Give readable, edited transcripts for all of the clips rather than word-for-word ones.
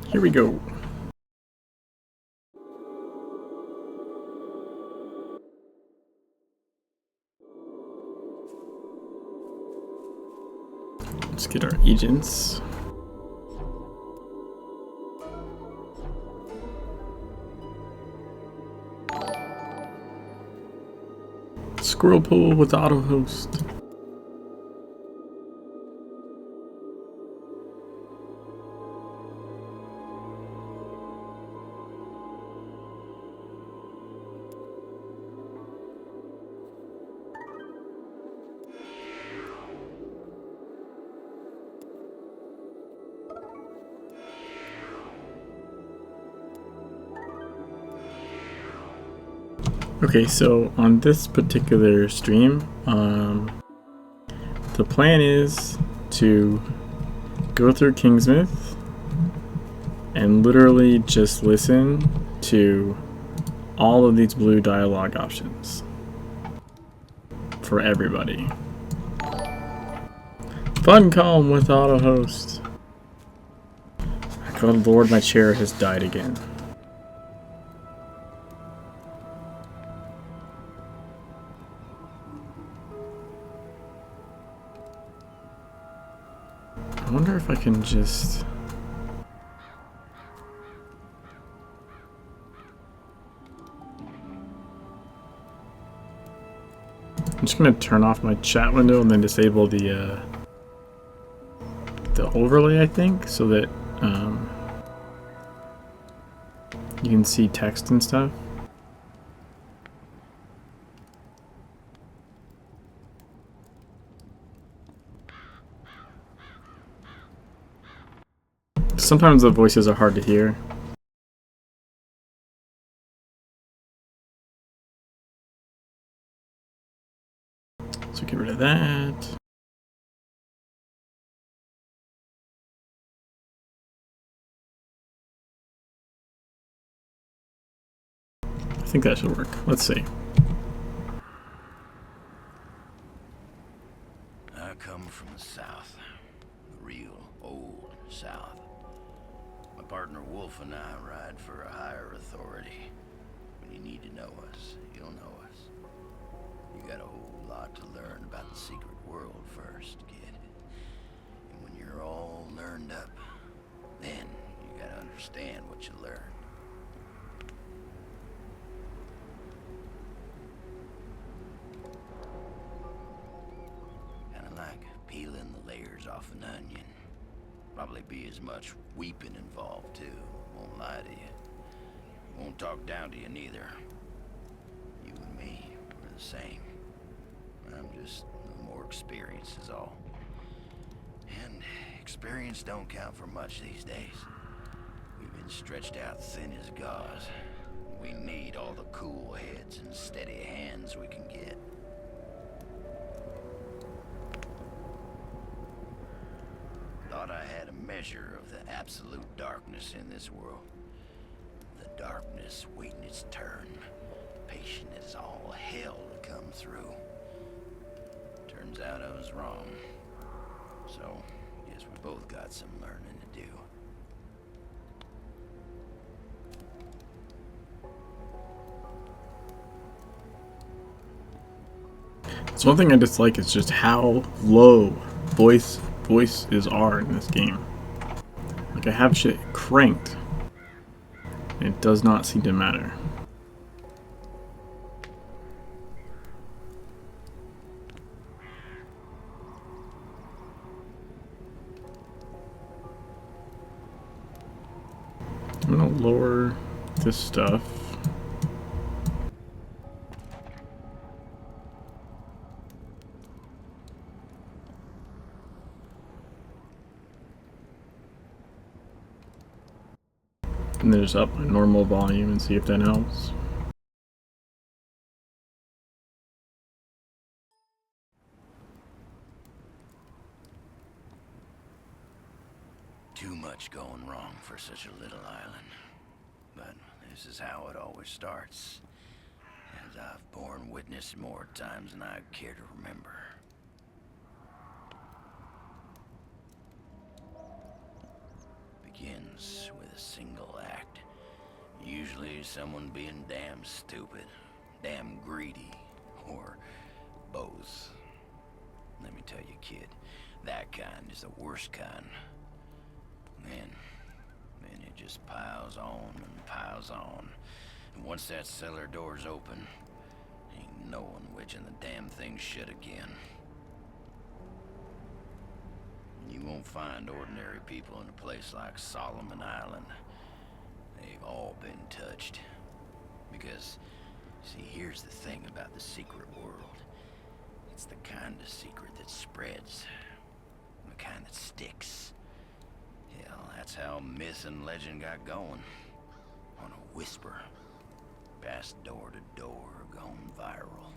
Here we go. Let's get our agents. Squirrel pool with auto host. Okay, so on this particular stream, the plan is to go through Kingsmith and literally just listen to all of these blue dialogue options for everybody. Fun calm with auto host. Good lord, my chair has died again. I wonder if I can just... I'm just gonna turn off my chat window and then disable the overlay, I think, so that you can see text and stuff. Sometimes the voices are hard to hear. So get rid of that. I think that should work. Let's see. I come from the South, the real old South. My partner Wolf and I ride for a higher authority. When you need to know us, you'll know us. You got a whole lot to learn about the secret world first, kid. And when you're all learned up, then you gotta understand what you learned. Kinda like peeling the layers off an onion. Probably be as much weeping involved too, won't lie to you. Won't talk down to you neither. You and me, we're the same. I'm just a little more experienced is all. And experience don't count for much these days. We've been stretched out thin as gauze. We need all the cool heads and steady hands we can get. Thought I had a measure of the absolute darkness in this world. The darkness waiting its turn, patient as all hell to come through. Turns out I was wrong. So, guess we both got some learning to do. So one thing I dislike is just how low voices are in this game. Like, I have shit cranked. And it does not seem to matter. I'm gonna lower this stuff. And then just up my normal volume and see if that helps. Too much going wrong for such a little island. But this is how it always starts. As I've borne witness more times than I care to remember. begins with a single act. Usually someone being damn stupid, damn greedy, or both. Let me tell you, kid, that kind is the worst kind. Then it just piles on and piles on. And once that cellar door's open, ain't no one wedging the damn thing shut again. You won't find ordinary people in a place like Solomon Island. They've all been touched. Because, see, here's the thing about the secret world. It's the kind of secret that spreads. The kind that sticks. Hell, that's how myth and legend got going. On a whisper. Passed door to door, gone viral.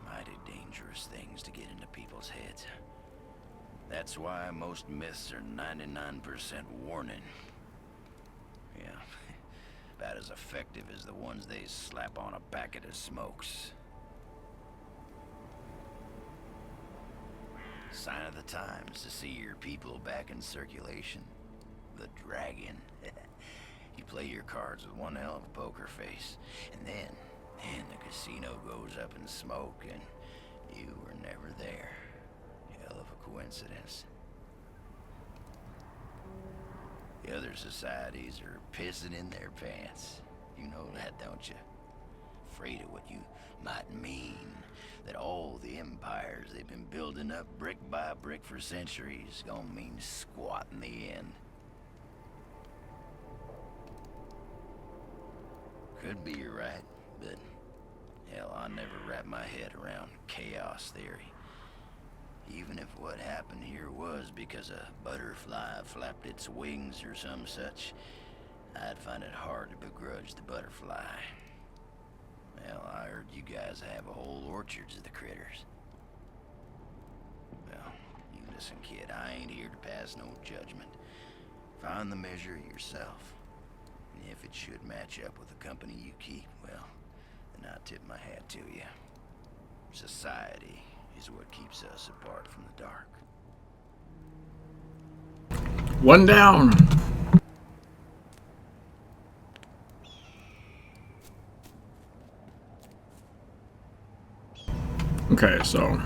Mighty dangerous things to get into people's heads. That's why most myths are 99% warning. Yeah, about as effective as the ones they slap on a packet of smokes. Sign of the times to see your people back in circulation. The dragon. You play your cards with one hell of a poker face, and then the casino goes up in smoke, and you were never there. Hell of a coincidence. The other societies are pissing in their pants. You know that, don't you? Afraid of what you might mean. That all the empires they've been building up brick by brick for centuries gonna mean squat in the end. Could be you're right, but hell, I never wrapped my head around chaos theory. Even if what happened here was because a butterfly flapped its wings or some such, I'd find it hard to begrudge the butterfly. Well, I heard you guys have a whole orchards of the critters. Well, you listen, kid, I ain't here to pass no judgment. Find the measure yourself. And if it should match up with the company you keep, well, then I tip my hat to you. Society is what keeps us apart from the dark. One down. Okay, so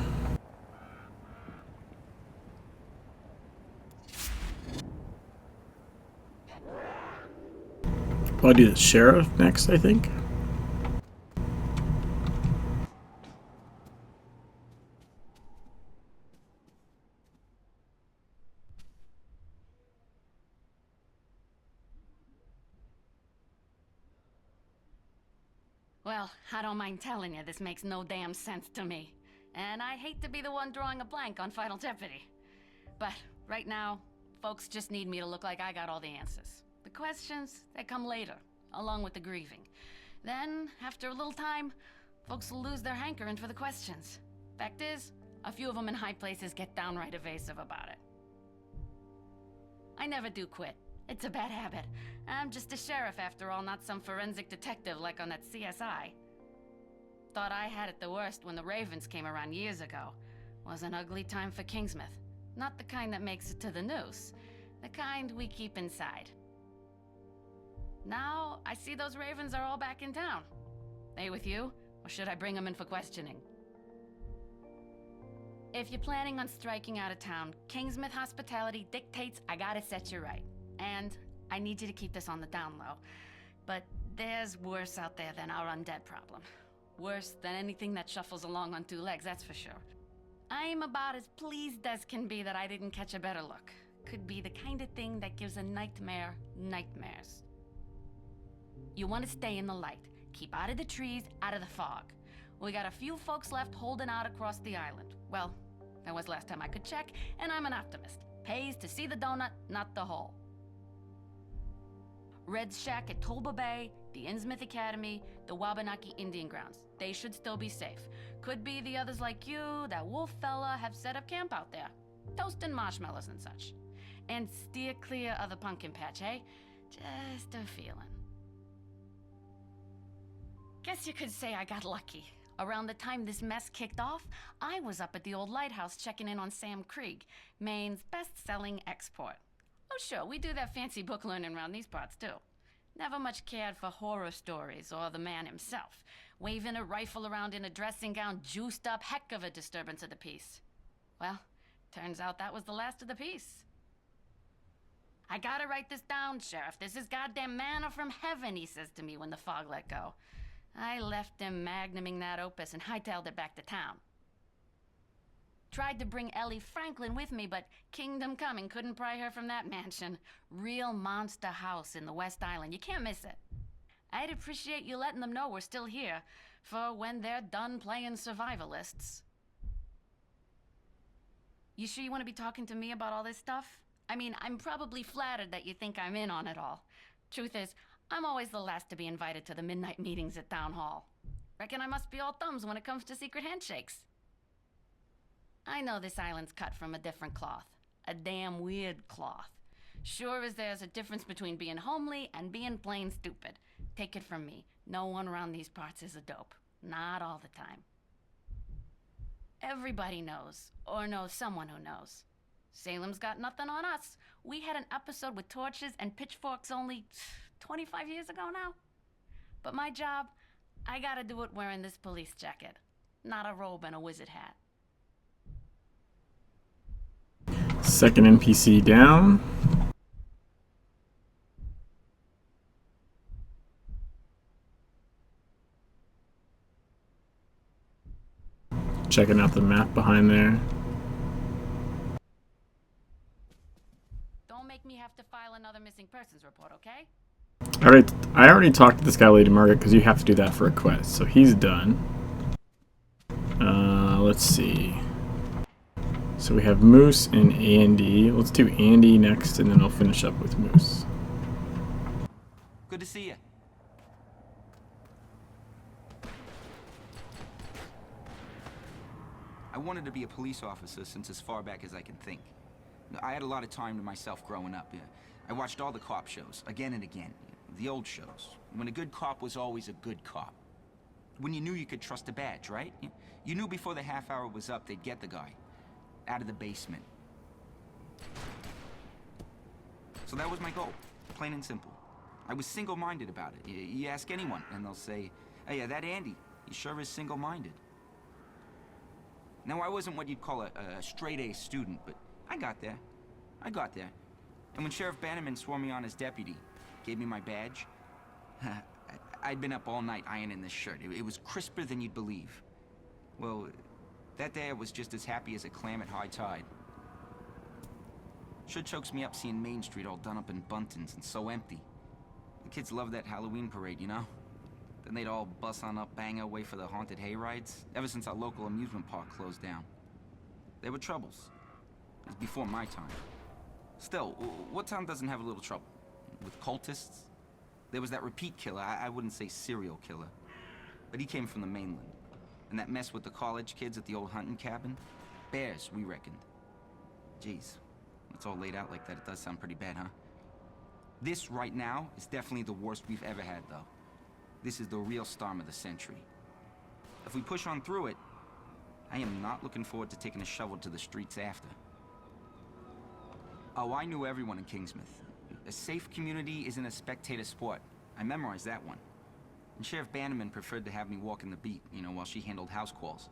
I'll do the sheriff next, I think. Well, I don't mind telling you, this makes no damn sense to me. And I hate to be the one drawing a blank on Final Jeopardy. But right now, folks just need me to look like I got all the answers. The questions, they come later, along with the grieving. Then, after a little time, folks will lose their hankering for the questions. Fact is, a few of them in high places get downright evasive about it. I never do quit. It's a bad habit. I'm just a sheriff after all, not some forensic detective like on that CSI. Thought I had it the worst when the Ravens came around years ago. Was an ugly time for Kingsmouth. Not the kind that makes it to the news. The kind we keep inside. Now, I see those Ravens are all back in town. They with you? Or should I bring them in for questioning? If you're planning on striking out of town, Kingsmouth hospitality dictates I gotta set you right. And I need you to keep this on the down low. But there's worse out there than our undead problem. Worse than anything that shuffles along on two legs, that's for sure. I'm about as pleased as can be that I didn't catch a better look. Could be the kind of thing that gives a nightmare nightmares. You want to stay in the light. Keep out of the trees, out of the fog. We got a few folks left holding out across the island. Well, that was last time I could check, and I'm an optimist. Pays to see the donut, not the hole. Red's Shack at Tolba Bay, the Innsmouth Academy, the Wabanaki Indian Grounds. They should still be safe. Could be the others like you, that wolf fella, have set up camp out there. Toasting marshmallows and such. And steer clear of the pumpkin patch, eh? Just a feeling. Guess you could say I got lucky. Around the time this mess kicked off, I was up at the old lighthouse checking in on Sam Krieg, Maine's best-selling export. Oh sure, we do that fancy book learning around these parts too. Never much cared for horror stories or the man himself. Waving a rifle around in a dressing gown, juiced up, heck of a disturbance of the peace. Well, turns out that was the last of the peace. I gotta write this down, Sheriff. This is goddamn manna from heaven, he says to me when the fog let go. I left him magnuming that opus and hightailed it back to town. Tried to bring Ellie Franklin with me, but Kingdom Coming couldn't pry her from that mansion. Real monster house in the West Island. You can't miss it. I'd appreciate you letting them know we're still here for when they're done playing survivalists. You sure you want to be talking to me about all this stuff? I mean, I'm probably flattered that you think I'm in on it all. Truth is, I'm always the last to be invited to the midnight meetings at Town Hall. Reckon I must be all thumbs when it comes to secret handshakes. I know this island's cut from a different cloth. A damn weird cloth. Sure as there's a difference between being homely and being plain stupid. Take it from me, no one around these parts is a dope. Not all the time. Everybody knows, or knows someone who knows. Salem's got nothing on us. We had an episode with torches and pitchforks only 25 years ago now. But my job, I gotta do it wearing this police jacket. Not a robe and a wizard hat. Second NPC down. Checking out the map behind there. Don't make me have to file another missing persons report, okay? Alright, I already talked to this guy, Lady Margaret, because you have to do that for a quest. So he's done. Let's see. So we have Moose and Andy. Let's do Andy next, and then I'll finish up with Moose. Good to see you. I wanted to be a police officer since as far back as I can think. I had a lot of time to myself growing up. I watched all the cop shows, again and again. The old shows. When a good cop was always a good cop. When you knew you could trust a badge, right? You knew before the half hour was up, they'd get the guy. Out of the basement. So that was my goal, plain and simple. I was single-minded about it. You ask anyone, and they'll say, "Oh yeah, that Andy, he sure is single-minded." Now, I wasn't what you'd call a straight-A student, but I got there. I got there. And when Sheriff Bannerman swore me on as deputy, gave me my badge, I'd been up all night ironing this shirt. It was crisper than you'd believe. Well, that day I was just as happy as a clam at high tide. Sure chokes me up seeing Main Street all done up in buntings and so empty. The kids love that Halloween parade, you know? Then they'd all bus on up Bangor away for the haunted hay rides, ever since our local amusement park closed down. There were troubles. It was before my time. Still, what town doesn't have a little trouble? With cultists? There was that repeat killer, I wouldn't say serial killer. But he came from the mainland. And that mess with the college kids at the old hunting cabin? Bears, we reckoned. Jeez, it's all laid out like that. It does sound pretty bad, huh? This, right now, is definitely the worst we've ever had, though. This is the real storm of the century. If we push on through it, I am not looking forward to taking a shovel to the streets after. Oh, I knew everyone in Kingsmouth. A safe community isn't a spectator sport. I memorized that one. And Sheriff Bannerman preferred to have me walking the beat, you know, while she handled house calls.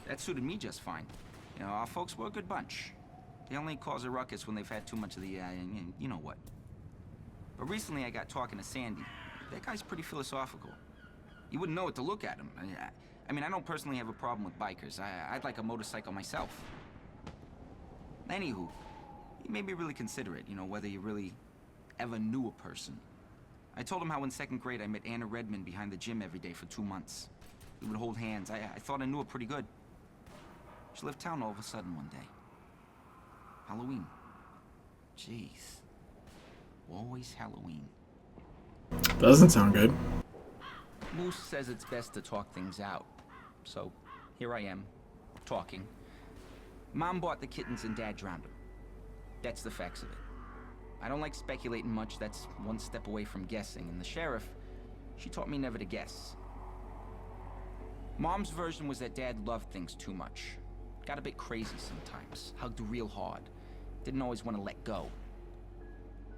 That suited me just fine. You know, our folks were a good bunch. They only cause a ruckus when they've had too much of the, you know what. But recently I got talking to Sandy. That guy's pretty philosophical. You wouldn't know what to look at him. I mean, I don't personally have a problem with bikers. I'd like a motorcycle myself. Anywho, he made me really consider it, you know, whether you really ever knew a person. I told him how in second grade I met Anna Redmond behind the gym every day for 2 months. We would hold hands. I thought I knew her pretty good. She left town all of a sudden one day. Halloween. Jeez. Always Halloween. Doesn't sound good. Moose says it's best to talk things out. So, here I am, talking. Mom bought the kittens and Dad drowned them. That's the facts of it. I don't like speculating much, that's one step away from guessing. And the sheriff, she taught me never to guess. Mom's version was that Dad loved things too much. Got a bit crazy sometimes, hugged real hard. Didn't always want to let go.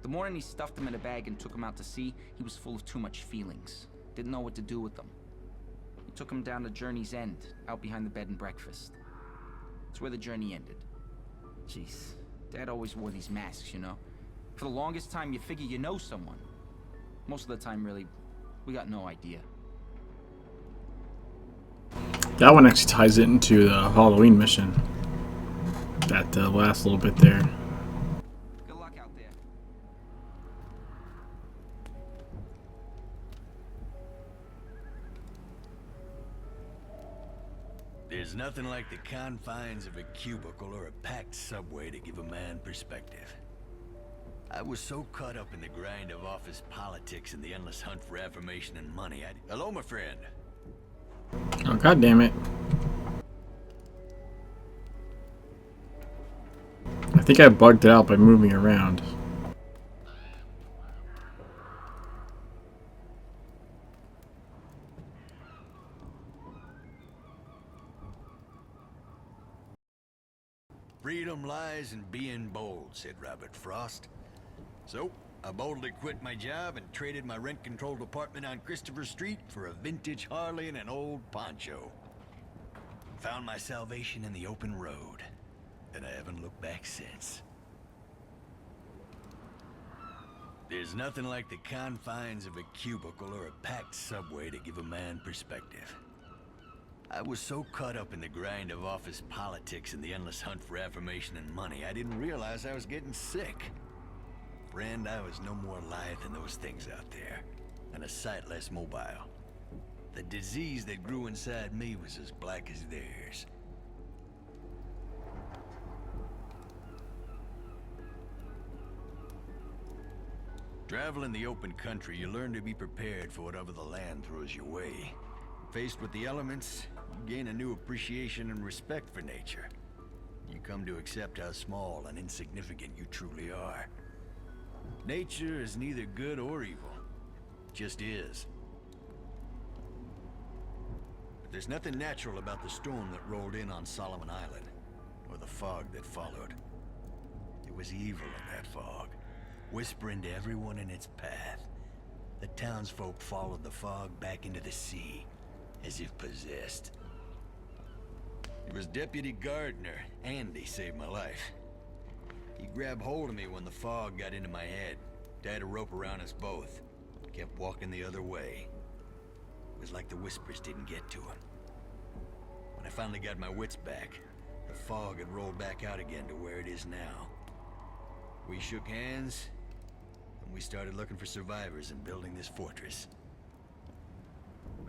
The morning he stuffed him in a bag and took him out to sea, he was full of too much feelings. Didn't know what to do with them. He took him down to Journey's End, out behind the bed and breakfast. It's where the journey ended. Jeez, Dad always wore these masks, you know? For the longest time, you figure you know someone. Most of the time, really, we got no idea. That one actually ties it into the Halloween mission. That last little bit there. Good luck out there. There's nothing like the confines of a cubicle or a packed subway to give a man perspective. I was so caught up in the grind of office politics and the endless hunt for affirmation and money, Hello, my friend. Oh, god damn it. I think I bugged it out by moving around. Freedom lies in being bold, said Robert Frost. So, I boldly quit my job and traded my rent-controlled apartment on Christopher Street for a vintage Harley and an old poncho. Found my salvation in the open road, and I haven't looked back since. There's nothing like the confines of a cubicle or a packed subway to give a man perspective. I was so caught up in the grind of office politics and the endless hunt for affirmation and money, I didn't realize I was getting sick. Friend, I was no more lithe than those things out there, and a sight less mobile. The disease that grew inside me was as black as theirs. Traveling the open country, you learn to be prepared for whatever the land throws your way. Faced with the elements, you gain a new appreciation and respect for nature. You come to accept how small and insignificant you truly are. Nature is neither good or evil. It just is. But there's nothing natural about the storm that rolled in on Solomon Island, or the fog that followed. There was evil in that fog, whispering to everyone in its path. The townsfolk followed the fog back into the sea, as if possessed. It was Deputy Gardner, Andy, saved my life. He grabbed hold of me when the fog got into my head, tied a rope around us both, kept walking the other way. It was like the whispers didn't get to him. When I finally got my wits back, the fog had rolled back out again to where it is now. We shook hands, and we started looking for survivors and building this fortress.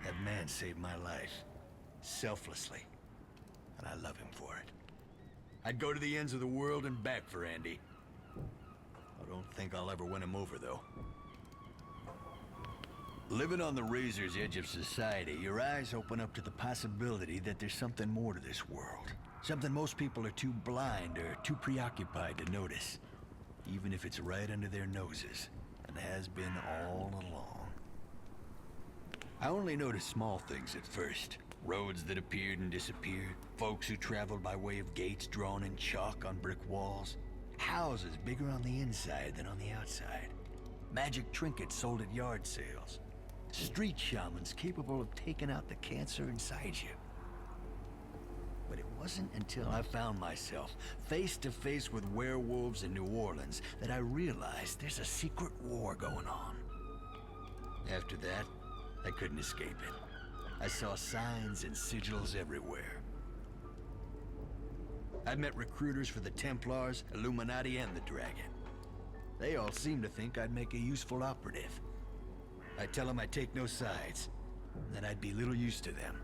That man saved my life, selflessly, and I love him for it. I'd go to the ends of the world and back for Andy. I don't think I'll ever win him over, though. Living on the razor's edge of society, your eyes open up to the possibility that there's something more to this world. Something most people are too blind or too preoccupied to notice, even if it's right under their noses, and has been all along. I only noticed small things at first. Roads that appeared and disappeared, folks who traveled by way of gates drawn in chalk on brick walls, houses bigger on the inside than on the outside, magic trinkets sold at yard sales, street shamans capable of taking out the cancer inside you. But it wasn't until I found myself face to face with werewolves in New Orleans that I realized there's a secret war going on. After that, I couldn't escape it. I saw signs and sigils everywhere. I met recruiters for the Templars, Illuminati, and the Dragon. They all seemed to think I'd make a useful operative. I tell them I'd take no sides, that I'd be little use to them.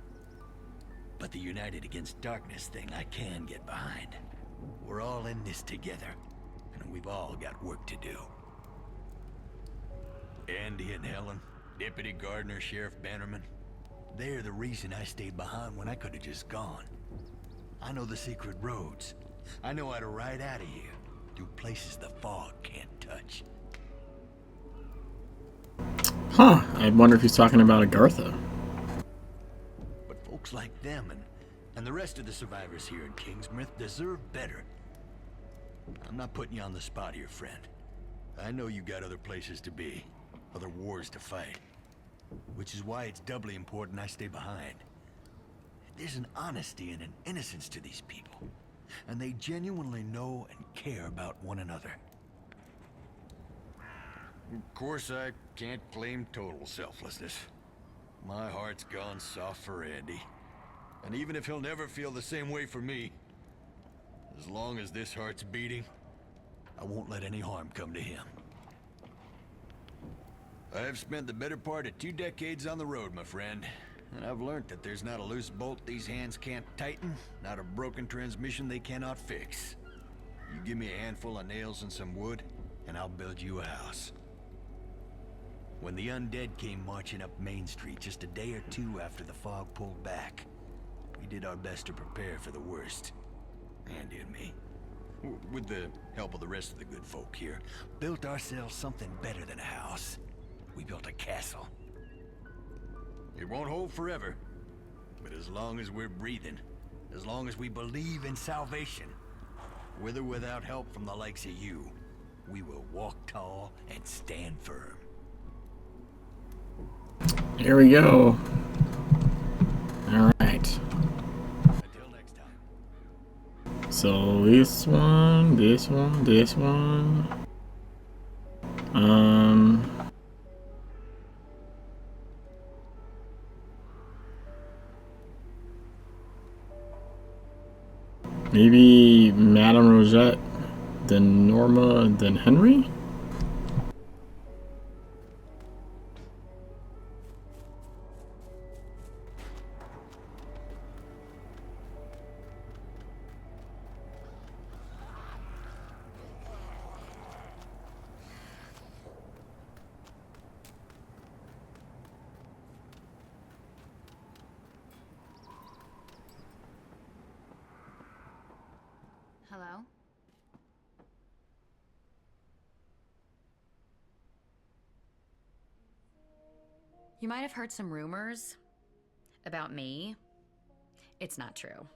But the United Against Darkness thing I can get behind. We're all in this together, and we've all got work to do. Andy and Helen, Deputy Gardner, Sheriff Bannerman, they're the reason I stayed behind when I could have just gone. I know the secret roads. I know how to ride out of here, through places the fog can't touch. Huh, I wonder if he's talking about Agartha. But folk Folks like them and the rest of the survivors here in Kingsmouth deserve better. I'm not putting you on the spot here, friend. I know you got other places to be, other wars to fight. Which is why it's doubly important I stay behind. There's an honesty and an innocence to these people, and they genuinely know and care about one another. Of course, I can't claim total selflessness. My heart's gone soft for Andy. And even if he'll never feel the same way for me, as long as this heart's beating, I won't let any harm come to him. I have spent the better part of 2 decades on the road, my friend. And I've learned that there's not a loose bolt these hands can't tighten, not a broken transmission they cannot fix. You give me a handful of nails and some wood, and I'll build you a house. When the undead came marching up Main Street just a day or 2 after the fog pulled back, we did our best to prepare for the worst. Andy and me, with the help of the rest of the good folk here, built ourselves something better than a house. We built a castle. It won't hold forever, but as long as we're breathing, as long as we believe in salvation, with or without help from the likes of you, we will walk tall and stand firm. Here we go. Alright. Until next time. So this one. Maybe Madame Rosette, then Norma, then Henry? Hello? You might have heard some rumors about me. It's not true.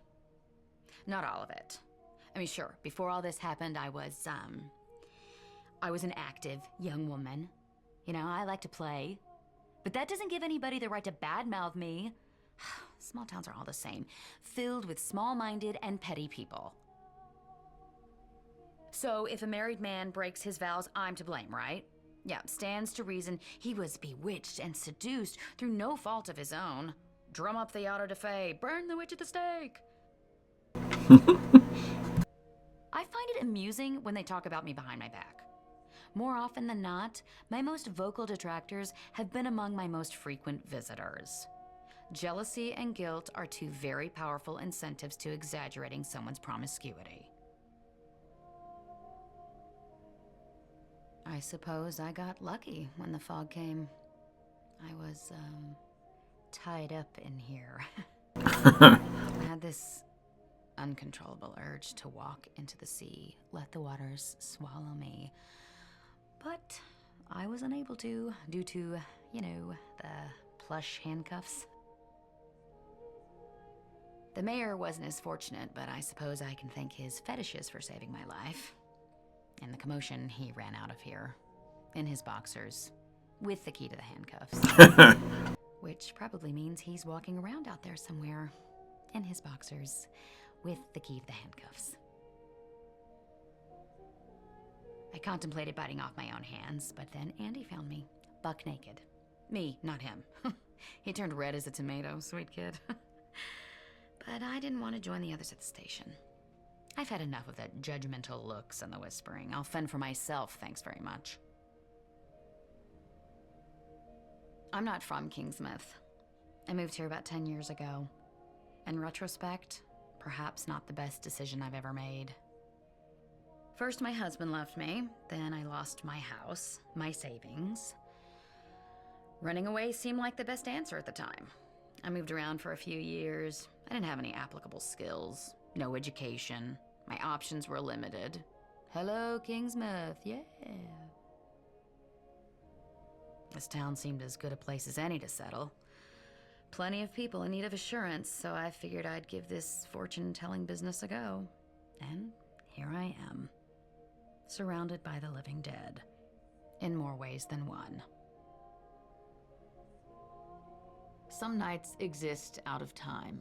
Not all of it. I mean, sure, before all this happened, I was an active young woman. You know, I like to play. But that doesn't give anybody the right to badmouth me. Small towns are all the same, filled with small-minded and petty people. So if a married man breaks his vows, I'm to blame, right? Yeah, stands to reason he was bewitched and seduced through no fault of his own. Drum up the auto da fe, burn the witch at the stake. I find it amusing when they talk about me behind my back. More often than not, my most vocal detractors have been among my most frequent visitors. Jealousy and guilt are 2 very powerful incentives to exaggerating someone's promiscuity. I suppose I got lucky when the fog came. I was, tied up in here. I had this uncontrollable urge to walk into the sea, let the waters swallow me. But I was unable to, due to, you know, the plush handcuffs. The mayor wasn't as fortunate, but I suppose I can thank his fetishes for saving my life. In the commotion, he ran out of here. In his boxers. With the key to the handcuffs. Which probably means he's walking around out there somewhere. In his boxers. With the key to the handcuffs. I contemplated biting off my own hands, but then Andy found me. Buck naked. Me, not him. He turned red as a tomato, sweet kid. But I didn't want to join the others at the station. I've had enough of that judgmental looks and the whispering. I'll fend for myself, thanks very much. I'm not from Kingsmouth. I moved here about 10 years ago. In retrospect, perhaps not the best decision I've ever made. First, my husband left me. Then I lost my house, my savings. Running away seemed like the best answer at the time. I moved around for a few years. I didn't have any applicable skills, no education. My options were limited. Hello, Kingsmouth, yeah. This town seemed as good a place as any to settle. plenty of people in need of assurance, so I figured I'd give this fortune-telling business a go. And here I am, surrounded by the living dead, in more ways than one. Some nights exist out of time.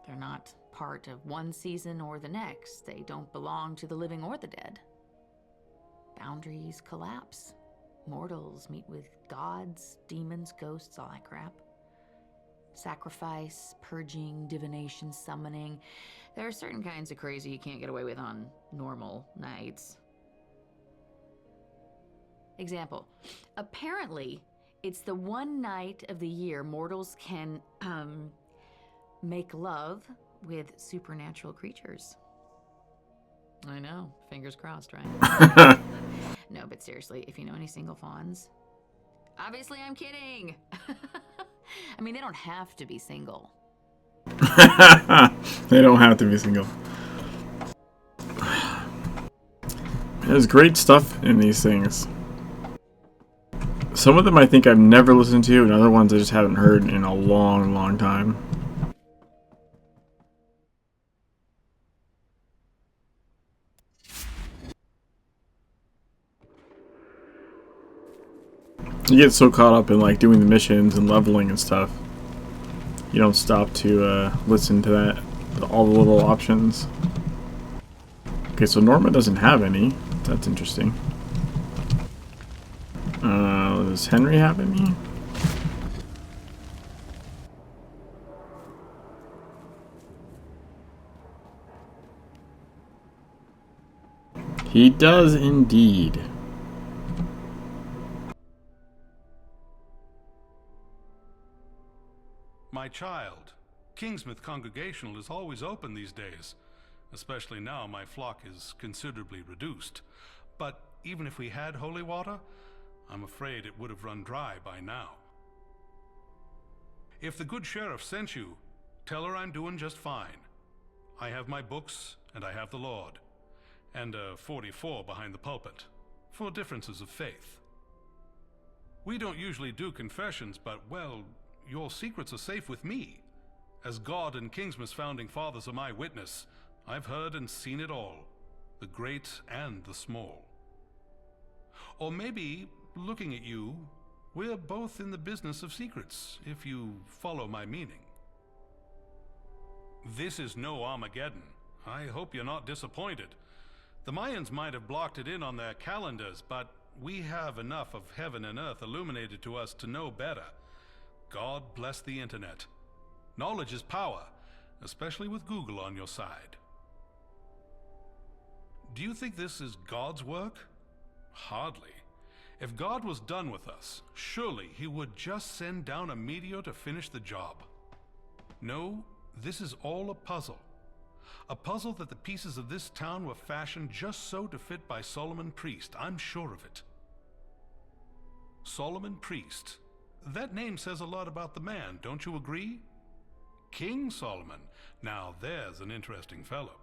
They're not part of one season or the next. They don't belong to the living or the dead. Boundaries collapse. Mortals meet with gods, demons, ghosts, all that crap. Sacrifice, purging, divination, summoning. There are certain kinds of crazy you can't get away with on normal nights. Example. Apparently, it's the one night of the year mortals can, make love with supernatural creatures. I know, fingers crossed, right? No, but seriously, if you know any single fawns... Obviously, I'm kidding! I mean, they don't have to be single. They don't have to be single. There's great stuff in these things. Some of them I think I've never listened to, and other ones I just haven't heard in a long, long time. You get so caught up in like doing the missions and leveling and stuff, you don't stop to listen to that, all the little options. Okay, so Norma doesn't have any. That's interesting. Does Henry have any? He does indeed. My child, Kingsmouth Congregational is always open these days. Especially now my flock is considerably reduced. But even if we had holy water, I'm afraid it would have run dry by now. If the good sheriff sent you, tell her I'm doing just fine. I have my books, and I have the Lord. And a 44 behind the pulpit, for differences of faith. We don't usually do confessions, but, well, your secrets are safe with me. As God and Kingsmouth's founding fathers are my witness, I've heard and seen it all, the great and the small. Or maybe, looking at you, we're both in the business of secrets, if you follow my meaning. This is no Armageddon. I hope you're not disappointed. The Mayans might have blocked it in on their calendars, but we have enough of heaven and earth illuminated to us to know better. God bless the internet. Knowledge is power, especially with Google on your side. Do you think this is God's work? Hardly. If God was done with us, surely he would just send down a meteor to finish the job. No, this is all a puzzle. A puzzle that the pieces of this town were fashioned just so to fit by Solomon Priest, I'm sure of it. Solomon Priest. That name says a lot about the man, don't you agree? King Solomon. Now there's an interesting fellow.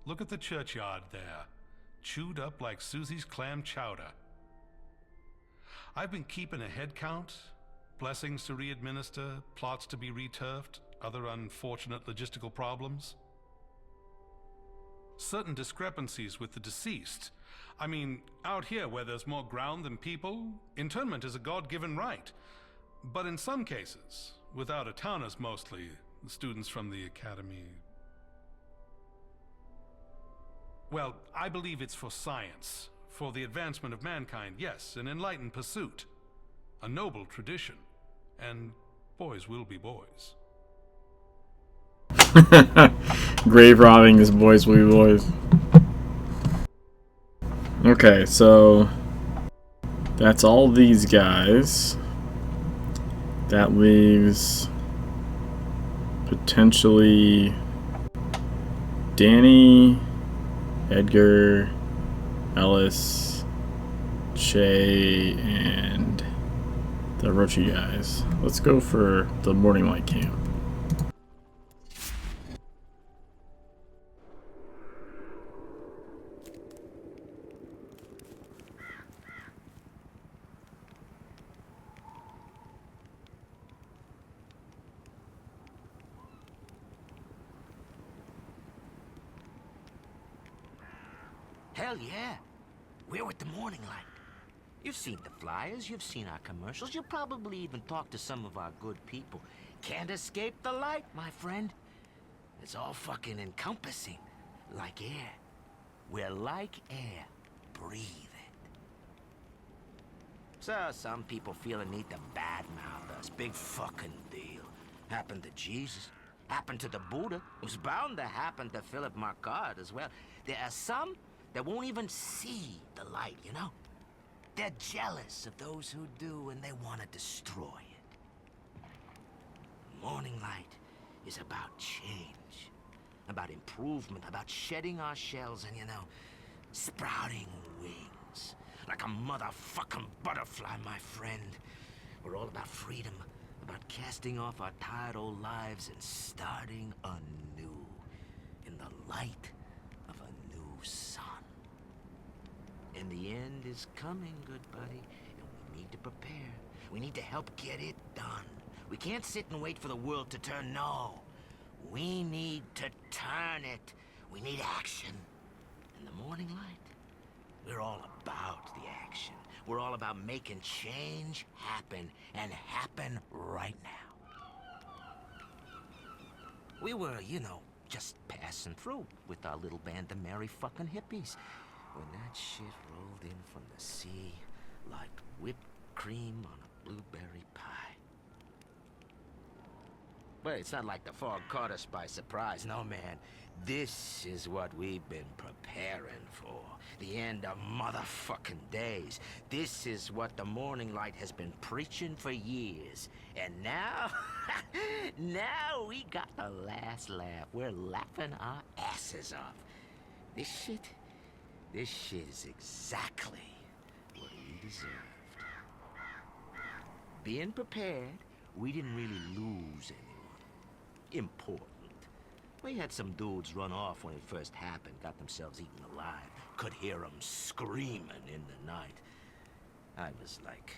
Look at the churchyard there, chewed up like Susie's clam chowder. I've been keeping a head count, blessings to re-administer, plots to be returfed, other unfortunate logistical problems. Certain discrepancies with the deceased. I mean, out here where there's more ground than people, internment is a God-given right. But in some cases, with out-of-towners mostly, the students from the academy. Well, I believe it's for science, for the advancement of mankind, yes, an enlightened pursuit, a noble tradition, and boys will be boys. Grave robbing is boys will be boys. Okay, so that's all these guys. That leaves potentially Danny, Edgar, Ellis, Shay, and the Rochi guys. Let's go for the morning light camp. Hell yeah. We're with the Morning Light. You've seen the flyers, you've seen our commercials, you'll probably even talk to some of our good people. Can't escape the light, my friend. It's all fucking encompassing, like air. We're like air. Breathe it. So, some people feel a need to badmouth us. Big fucking deal. Happened to Jesus. Happened to the Buddha. It was bound to happen to Philip Marcard as well. There are some that won't even see the light, you know? They're jealous of those who do, and they want to destroy it. Morning Light is about change, about improvement, about shedding our shells and, you know, sprouting wings. Like a motherfucking butterfly, my friend. We're all about freedom, about casting off our tired old lives and starting anew in the light of a new sun. And the end is coming, good buddy, and we need to prepare. We need to help get it done. We can't sit and wait for the world to turn. No. We need to turn it. We need action. In the Morning Light, we're all about the action. We're all about making change happen, and happen right now. We were, you know, just passing through with our little band of merry fucking hippies when that shit rolled in from the sea like whipped cream on a blueberry pie. But it's not like the fog caught us by surprise. No, man. This is what we've been preparing for. The end of motherfucking days. This is what the Morning Light has been preaching for years. And now, now we got the last laugh. We're laughing our asses off. This shit is exactly what we deserved. Being prepared, we didn't really lose anyone important. We had some dudes run off when it first happened, got themselves eaten alive. Could hear them screaming in the night. I was like,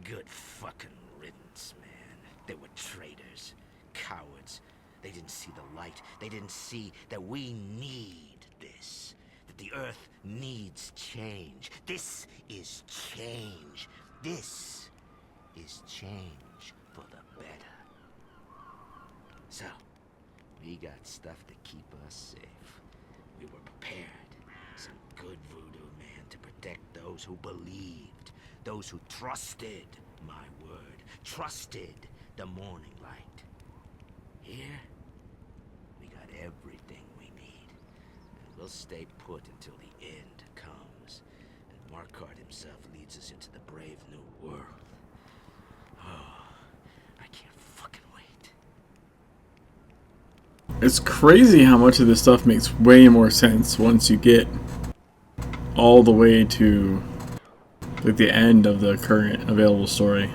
good fucking riddance, man. They were traitors, cowards. They didn't see the light. They didn't see that we need this. That the Earth needs change. This is change. This is change for the better. So, we got stuff to keep us safe. We were prepared. Some good voodoo, man, to protect those who believed. Those who trusted my word. Trusted the Morning Light. Here, we got everything we need. And we'll stay put until the end comes. And Marquardt himself leads us into the brave new world. Oh, I can't fucking wait. It's crazy how much of this stuff makes way more sense once you get all the way to like the end of the current available story.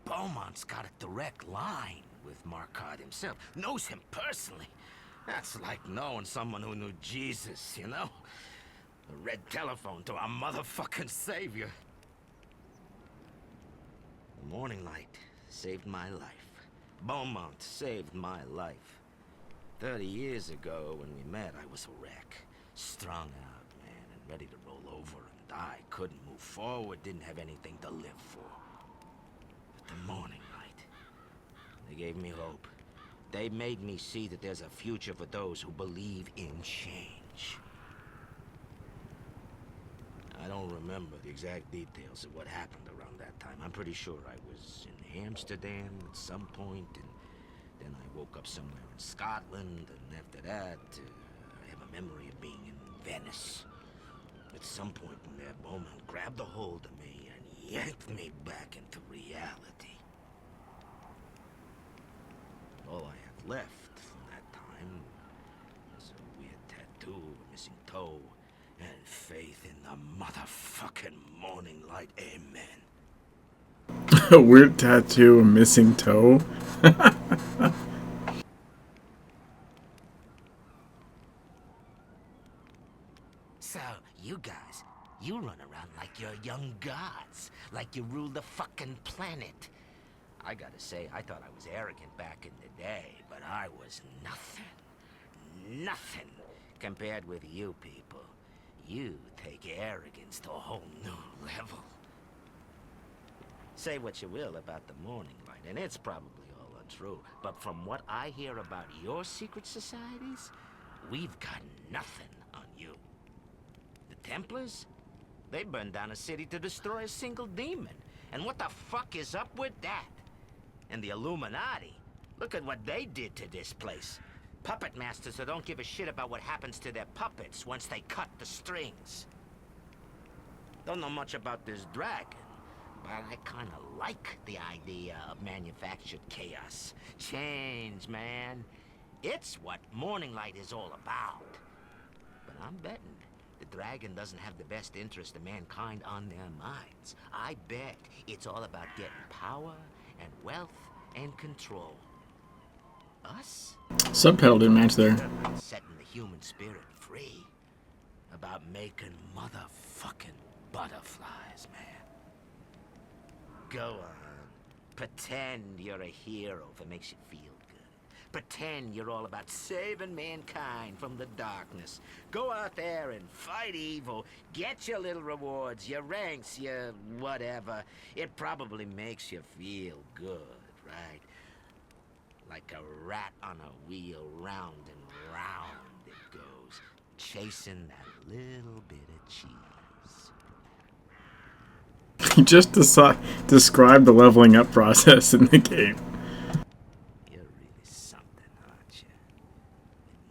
Beaumont's got a direct line with Marquardt himself. Knows him personally. That's like knowing someone who knew Jesus, you know? A red telephone to our motherfucking savior. The Morning Light saved my life. Beaumont saved my life. 30 years ago when we met, I was a wreck. Strung out, man, and ready to roll over and die. Couldn't move forward, didn't have anything to live for. But the Morning Light, they gave me hope. They made me see that there's a future for those who believe in change. I don't remember the exact details of what happened around that time. I'm pretty sure I was in Amsterdam at some point, and then I woke up somewhere in Scotland, and after that, I have a memory of being in Venice. At some point in there, Beaumont grabbed a hold of me and yanked me back into reality. All I have left from that time is a weird tattoo, a missing toe, and faith in the motherfucking Morning Light. Amen. A weird tattoo, a missing toe. So, you guys, you run around like you're young gods, like you rule the fucking planet. I gotta say, I thought I was arrogant back in the day, but I was nothing. nothing compared with you people. You take arrogance to a whole new level. Say what you will about the Morning Light, and it's probably all untrue, but from what I hear about your secret societies, we've got nothing on you. The Templars? They burned down a city to destroy a single demon. And what the fuck is up with that? And the Illuminati? Look at what they did to this place. Puppet masters that don't give a shit about what happens to their puppets once they cut the strings. Don't know much about this dragon, but I kinda like the idea of manufactured chaos. Change, man. It's what Morning Light is all about. But I'm betting the dragon doesn't have the best interest of mankind on their minds. I bet it's all about getting power and wealth and control. Us? Subtitle didn't match there. About setting the human spirit free. About making motherfucking butterflies, man. Go on. Pretend you're a hero if it makes you feel good. Pretend you're all about saving mankind from the darkness. Go out there and fight evil. Get your little rewards, your ranks, your whatever. It probably makes you feel good, right? Like a rat on a wheel, round and round it goes, chasing that little bit of cheese. He just described the leveling up process in the game. You're really something, aren't you?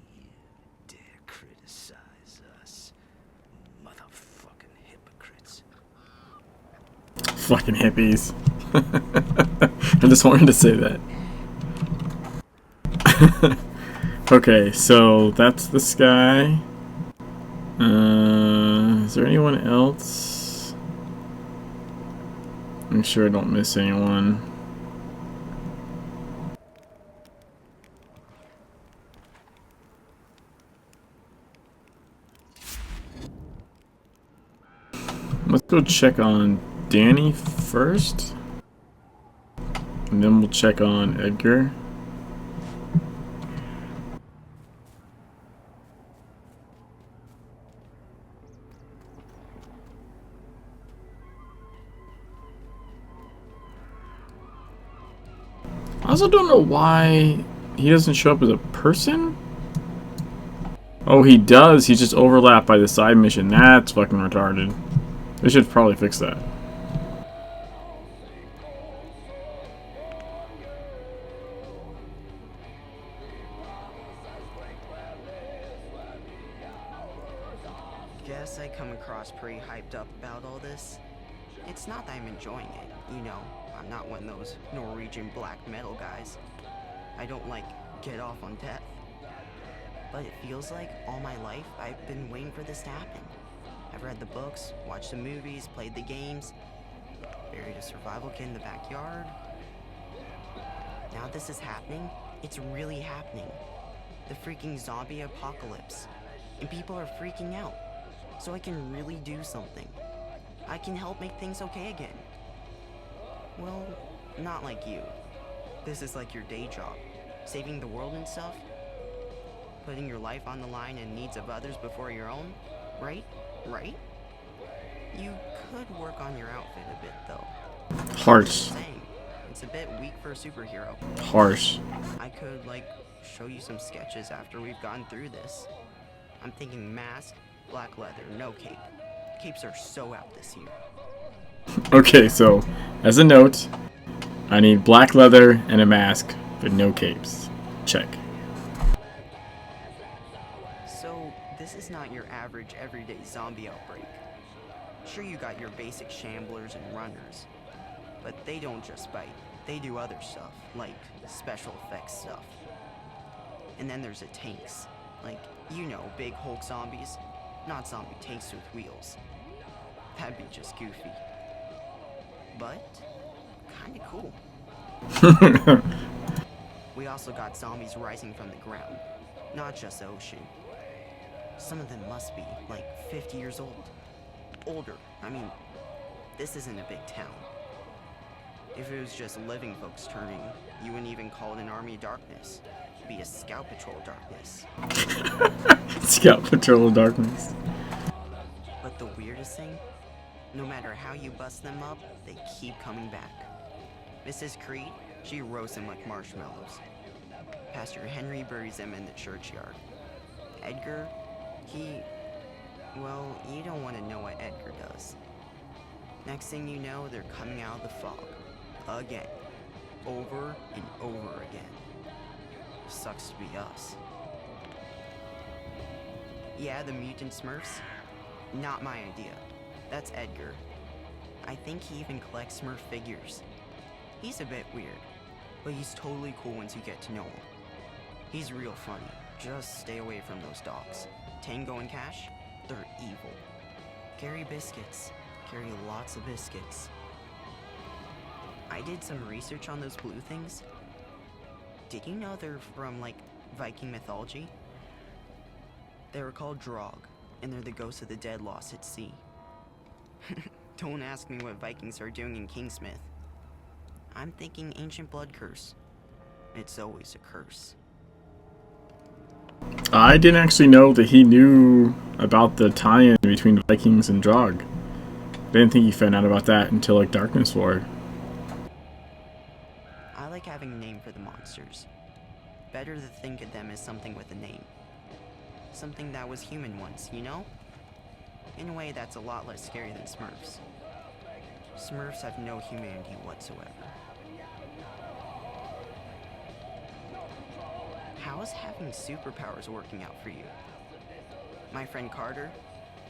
When you dare criticize us, motherfucking hypocrites. Fucking hippies. I just wanted to say that. Okay, so that's this guy. Is there anyone else? I'm sure I don't miss anyone. Let's go check on Danny first. And then we'll check on Edgar. I also don't know why he doesn't show up as a person. Oh, he does. He's just overlapped by the side mission. That's fucking retarded. They should probably fix that. Guess I come across pretty hyped up about all this. It's not that I'm enjoying it, you know. I'm not one of those Norwegian black metal guys. I don't like get off on death. But it feels like all my life I've been waiting for this to happen. I've read the books, watched the movies, played the games, buried a survival kit in the backyard. Now this is happening. It's really happening. The freaking zombie apocalypse. And people are freaking out. So I can really do something. I can help make things okay again. Well, not like you. This is like your day job. Saving the world and stuff. Putting your life on the line and needs of others before your own. Right? Right? You could work on your outfit a bit, though. Harsh. It's a bit weak for a superhero. Harsh. I could, like, show you some sketches after we've gone through this. I'm thinking mask, black leather, no cape. Capes are so out this year. Okay, so, as a note, I need black leather and a mask, but no capes. Check. So, this is not your average everyday zombie outbreak. Sure, you got your basic shamblers and runners, but they don't just bite. They do other stuff, like special effects stuff. And then there's the tanks. Like, you know, big Hulk zombies. Not zombie tanks with wheels. That'd be just goofy. But, kinda cool. We also got zombies rising from the ground. Not just the ocean. Some of them must be, like, 50 years old. Older. I mean, this isn't a big town. If it was just living folks turning, you wouldn't even call it an army of darkness. It'd be a scout patrol of darkness. Scout Patrol of Darkness. But the weirdest thing, no matter how you bust them up, they keep coming back. Mrs. Creed, she roasts them like marshmallows. Pastor Henry buries them in the churchyard. Edgar, well, you don't want to know what Edgar does. Next thing you know, they're coming out of the fog. Again. Over and over again. Sucks to be us. Yeah, the mutant Smurfs? Not my idea. That's Edgar. I think he even collects Smurf figures. He's a bit weird, but he's totally cool once you get to know him. He's real funny. Just stay away from those dogs. Tango and Cash, they're evil. Carry biscuits. Carry lots of biscuits. I did some research on those blue things. Did you know they're from, like, Viking mythology? They were called Drog, and they're the ghosts of the dead lost at sea. Don't ask me what Vikings are doing in Kingsmith. I'm thinking ancient blood curse. It's always a curse. I didn't actually know that he knew about the tie-in between Vikings and Drog. I didn't think he found out about that until, like, Darkness War. I like having a name for the monsters. Better to think of them as something with a name. Something that was human once, you know? In a way that's a lot less scary than Smurfs. Smurfs have no humanity whatsoever. How is having superpowers working out for you? My friend Carter,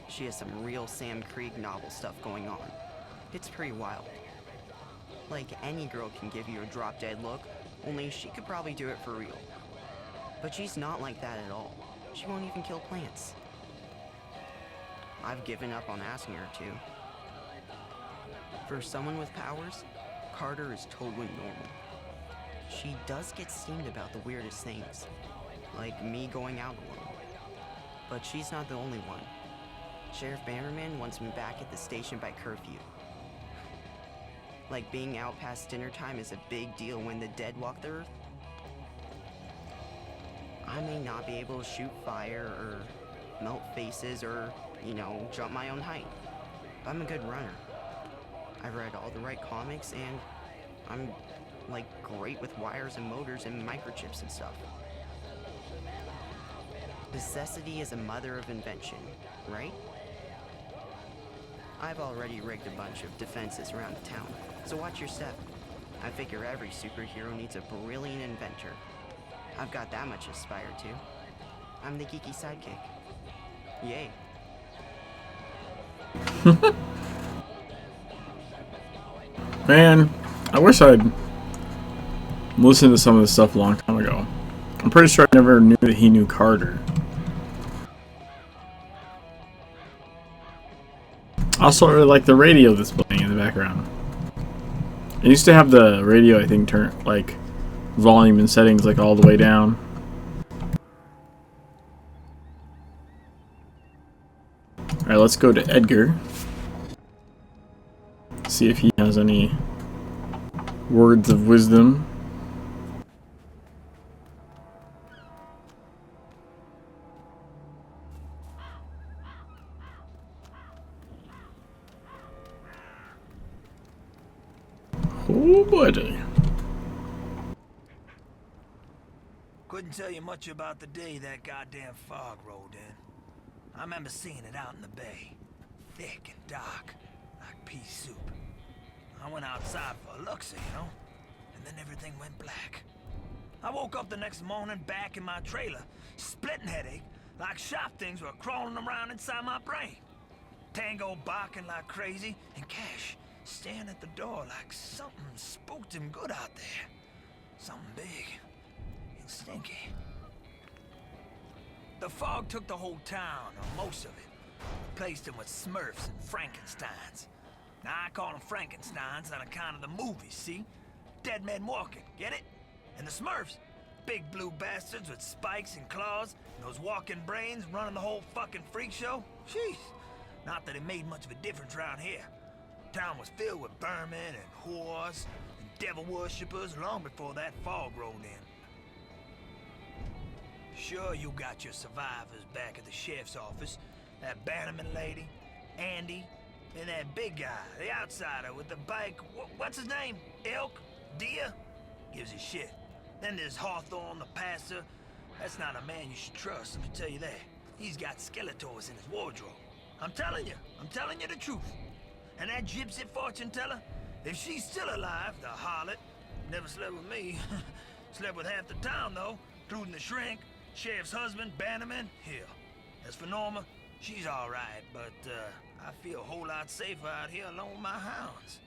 she has some real Sam Krieg novel stuff going on. It's pretty wild. Like, any girl can give you a drop-dead look, only she could probably do it for real. But she's not like that at all. She won't even kill plants. I've given up on asking her to. For someone with powers, Carter is totally normal. She does get steamed about the weirdest things, like me going out alone. But she's not the only one. Sheriff Bannerman wants me back at the station by curfew. Like being out past dinner time is a big deal when the dead walk the earth. I may not be able to shoot fire or melt faces or, jump my own height. But I'm a good runner. I've read all the right comics and I'm, great with wires and motors and microchips and stuff. Necessity is a mother of invention, right? I've already rigged a bunch of defenses around the town, so watch your step. I figure every superhero needs a brilliant inventor. I've got that much to aspire to. I'm the geeky sidekick. Yay. Man, I wish I'd listened to some of this stuff a long time ago. I'm pretty sure I never knew that he knew Carter. Also, I really like the radio that's playing in the background. I used to have the radio, I think, turn volume and settings all the way down. Alright, let's go to Edgar. See if he has any words of wisdom. Oh, buddy. Couldn't tell you much about the day that goddamn fog rolled in. I remember seeing it out in the bay. Thick and dark, like pea soup. I went outside for a look-see, and then everything went black. I woke up the next morning back in my trailer, splitting headache, like sharp things were crawling around inside my brain. Tango barking like crazy, and Cash staring at the door like something spooked him good out there. Something big and stinky. The fog took the whole town, or most of it. Placed them with Smurfs and Frankensteins. Now I call them Frankensteins on account of the movies, see? Dead men walking, get it? And the Smurfs, big blue bastards with spikes and claws, and those walking brains running the whole fucking freak show. Jeez, not that it made much of a difference around here. Town was filled with vermin and whores, devil worshippers long before that fog rolled in. Sure, you got your survivors back at the sheriff's office. That Bannerman lady, Andy, and that big guy, the outsider with the bike. What's his name? Elk? Deer? Gives a shit. Then there's Hawthorne, the pastor. That's not a man you should trust, let me tell you that. He's got Skeletors in his wardrobe. I'm telling you the truth. And that gypsy fortune teller, if she's still alive, the harlot, never slept with me. Slept with half the town, though, including the shrink, sheriff's husband, Bannerman. Hell, as for Norma, she's all right, but I feel a whole lot safer out here alone with my hounds.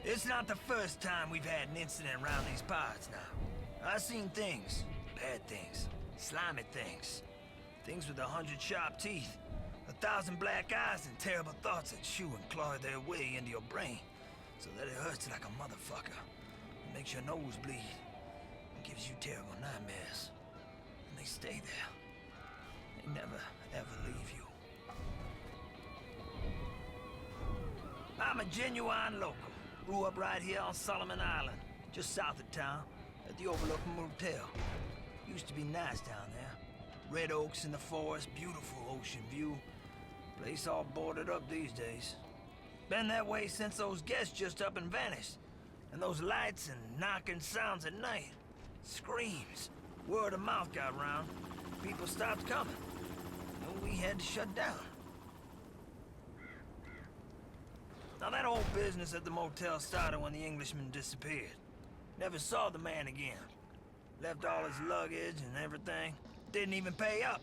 It's not the first time we've had an incident around these parts now. I've seen things, bad things, slimy things, things with 100 sharp teeth, 1,000 black eyes, and terrible thoughts that chew and claw their way into your brain, so that it hurts like a motherfucker. It makes your nose bleed, and gives you terrible nightmares. And they stay there. They never, ever leave you. I'm a genuine local. Grew up right here on Solomon Island, just south of town, at the Overlook Motel. Used to be nice down there. Red oaks in the forest, beautiful ocean view. Place all boarded up these days. Been that way since those guests just up and vanished. And those lights and knocking sounds at night. Screams. Word of mouth got round. People stopped coming. And we had to shut down. Now that whole business at the motel started when the Englishman disappeared. Never saw the man again. Left all his luggage and everything. Didn't even pay up.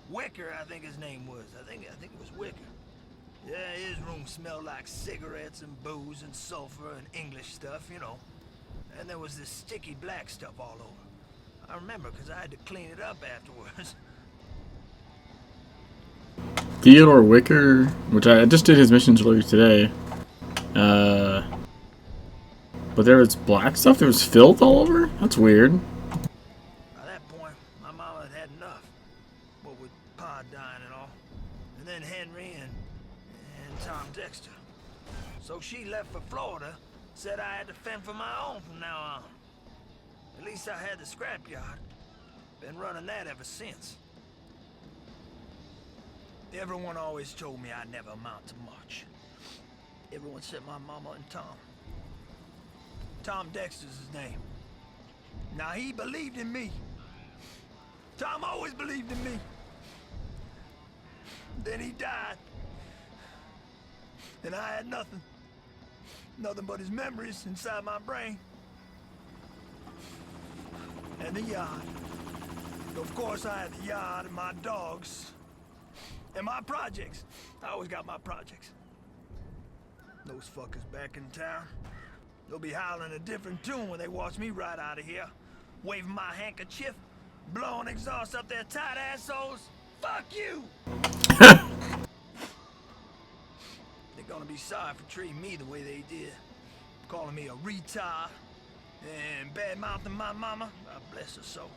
Wicker, I think his name was. I think it was Wicker. Yeah, his room smelled like cigarettes and booze and sulfur and English stuff, you know. And there was this sticky black stuff all over. I remember because I had to clean it up afterwards. Theodore Wicker, which I just did his missions earlier today. But there was black stuff. There was filth all over. That's weird. By that point, my mama had had enough. What with Pa dying and all. And then Henry and Tom Dexter. So she left for Florida, said I had to fend for my own from now on. At least I had the scrapyard. Been running that ever since. Everyone always told me I'd never amount to much. Everyone said my mama and Tom. Tom Dexter's his name. Now he believed in me. Tom always believed in me. Then he died. And I had nothing. Nothing but his memories inside my brain. And the yard. Of course I had the yard and my dogs. And my projects. I always got my projects. Those fuckers back in town. They'll be howling a different tune when they watch me ride out of here. Waving my handkerchief. Blowing exhaust up their tight assholes. Fuck you! They're gonna be sorry for treating me the way they did. Calling me a retard. And bad-mouthing my mama. God bless her soul.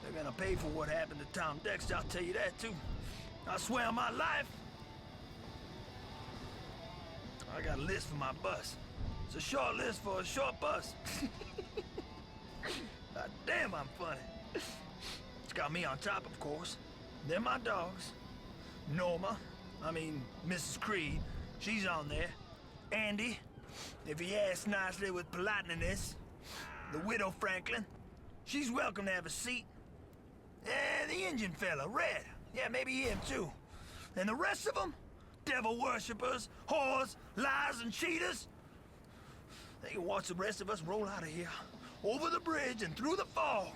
They're gonna pay for what happened to Tom Dexter, I'll tell you that too. I swear on my life. I got a list for my bus. It's a short list for a short bus. God damn, I'm funny. It's got me on top, of course. Then my dogs. Norma, Mrs. Creed, she's on there. Andy, if he asks nicely with politeness. The widow Franklin, she's welcome to have a seat. And the Indian fella, Red. Yeah, maybe him too. And the rest of them? Devil worshippers, whores, liars, and cheaters. They can watch the rest of us roll out of here. Over the bridge and through the fog.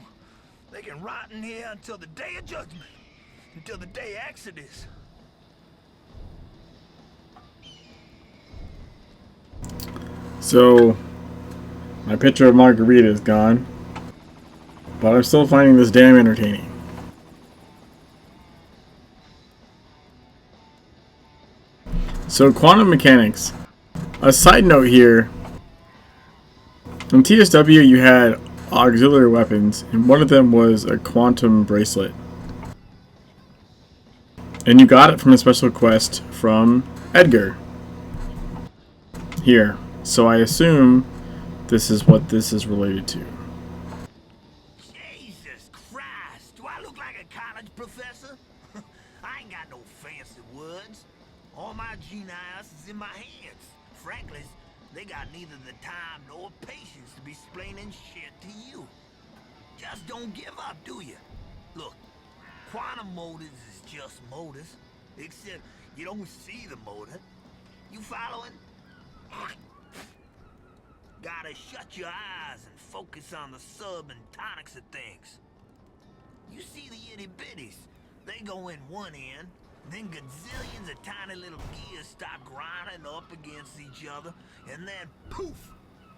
They can rot in here until the day of judgment. Until the day of Exodus. So, my picture of Margarita is gone. But I'm still finding this damn entertaining. So, quantum mechanics. A side note here. In TSW, you had auxiliary weapons, and one of them was a quantum bracelet. And you got it from a special quest from Edgar. Here. So I assume this is what this is related to. Jesus Christ! Do I look like a college professor? I ain't got no fancy words. All my genius is in my hands. Frankly, they got neither the time nor patience to be explaining shit to you. Just don't give up, do you? Look, quantum motors is just motors, except you don't see the motor. You following? Gotta shut your eyes and focus on the sub and tonics of things. You see the itty bitties? They go in one end, then gazillions of tiny little gears start grinding up against each other, and then poof!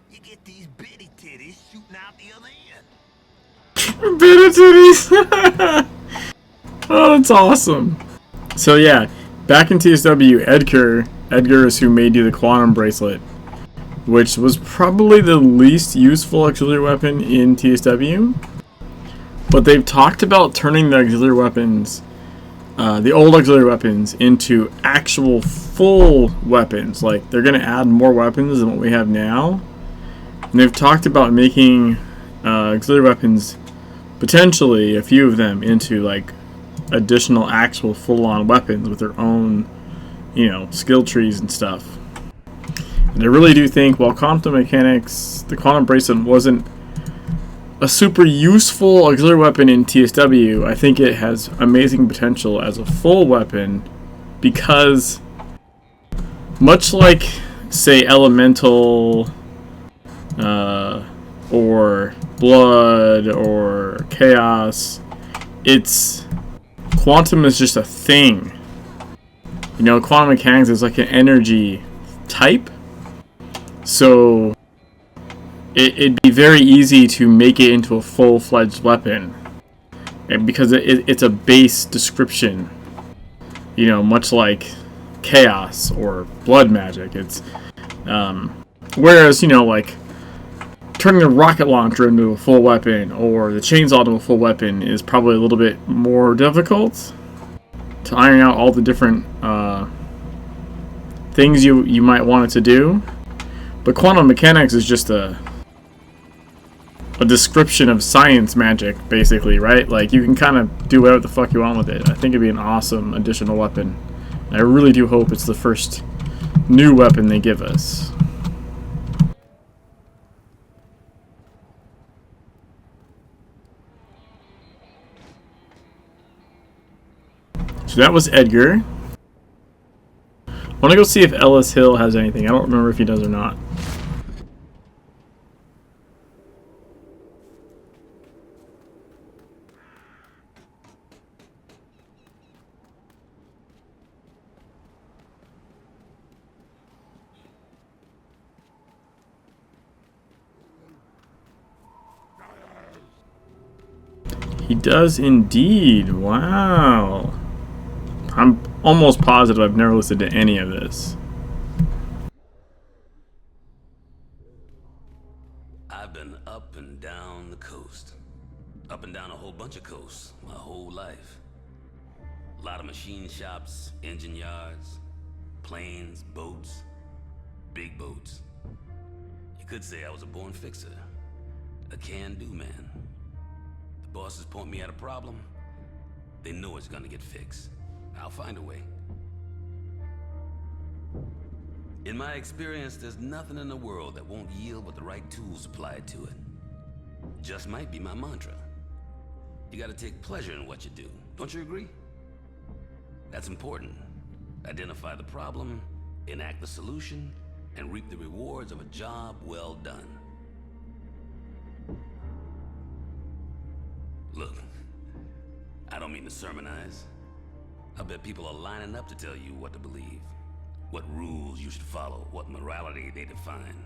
You get these bitty titties shooting out the other end. Bitty titties! Oh, that's awesome. So yeah, back in TSW, Edgar is who made you the quantum bracelet, which was probably the least useful auxiliary weapon in TSW. But they've talked about turning the auxiliary weapons, the old auxiliary weapons, into actual full weapons. Like, they're going to add more weapons than what we have now. And they've talked about making auxiliary weapons, potentially a few of them, into like additional actual full-on weapons with their own, you know, skill trees and stuff. And I really do think, while quantum mechanics, the quantum bracelet wasn't a super useful auxiliary weapon in TSW, I think it has amazing potential as a full weapon, because much like, say, elemental or blood or chaos, it's quantum is just a thing. You know, quantum mechanics is like an energy type, so it'd be very easy to make it into a full-fledged weapon, and because it's a base description, you know, much like chaos or blood magic. It's whereas, you know, like turning a rocket launcher into a full weapon or the chainsaw into a full weapon is probably a little bit more difficult to iron out all the different things you might want it to do. But quantum mechanics is just a description of science magic, basically, right? Like, you can kind of do whatever the fuck you want with it. I think it'd be an awesome additional weapon. And I really do hope it's the first new weapon they give us. So that was Edgar. I want to go see if Ellis Hill has anything. I don't remember if he does or not. He does indeed. Wow. I'm almost positive I've never listened to any of this. I've been up and down the coast. Up and down a whole bunch of coasts my whole life. A lot of machine shops, engine yards, planes, boats, big boats. You could say I was a born fixer, a can-do man. The bosses point me at a problem, they know it's gonna get fixed. I'll find a way. In my experience, there's nothing in the world that won't yield with the right tools applied to it. Just might be my mantra. You gotta take pleasure in what you do, don't you agree? That's important. Identify the problem, enact the solution, and reap the rewards of a job well done. Look, I don't mean to sermonize. I bet people are lining up to tell you what to believe, what rules you should follow, what morality they define.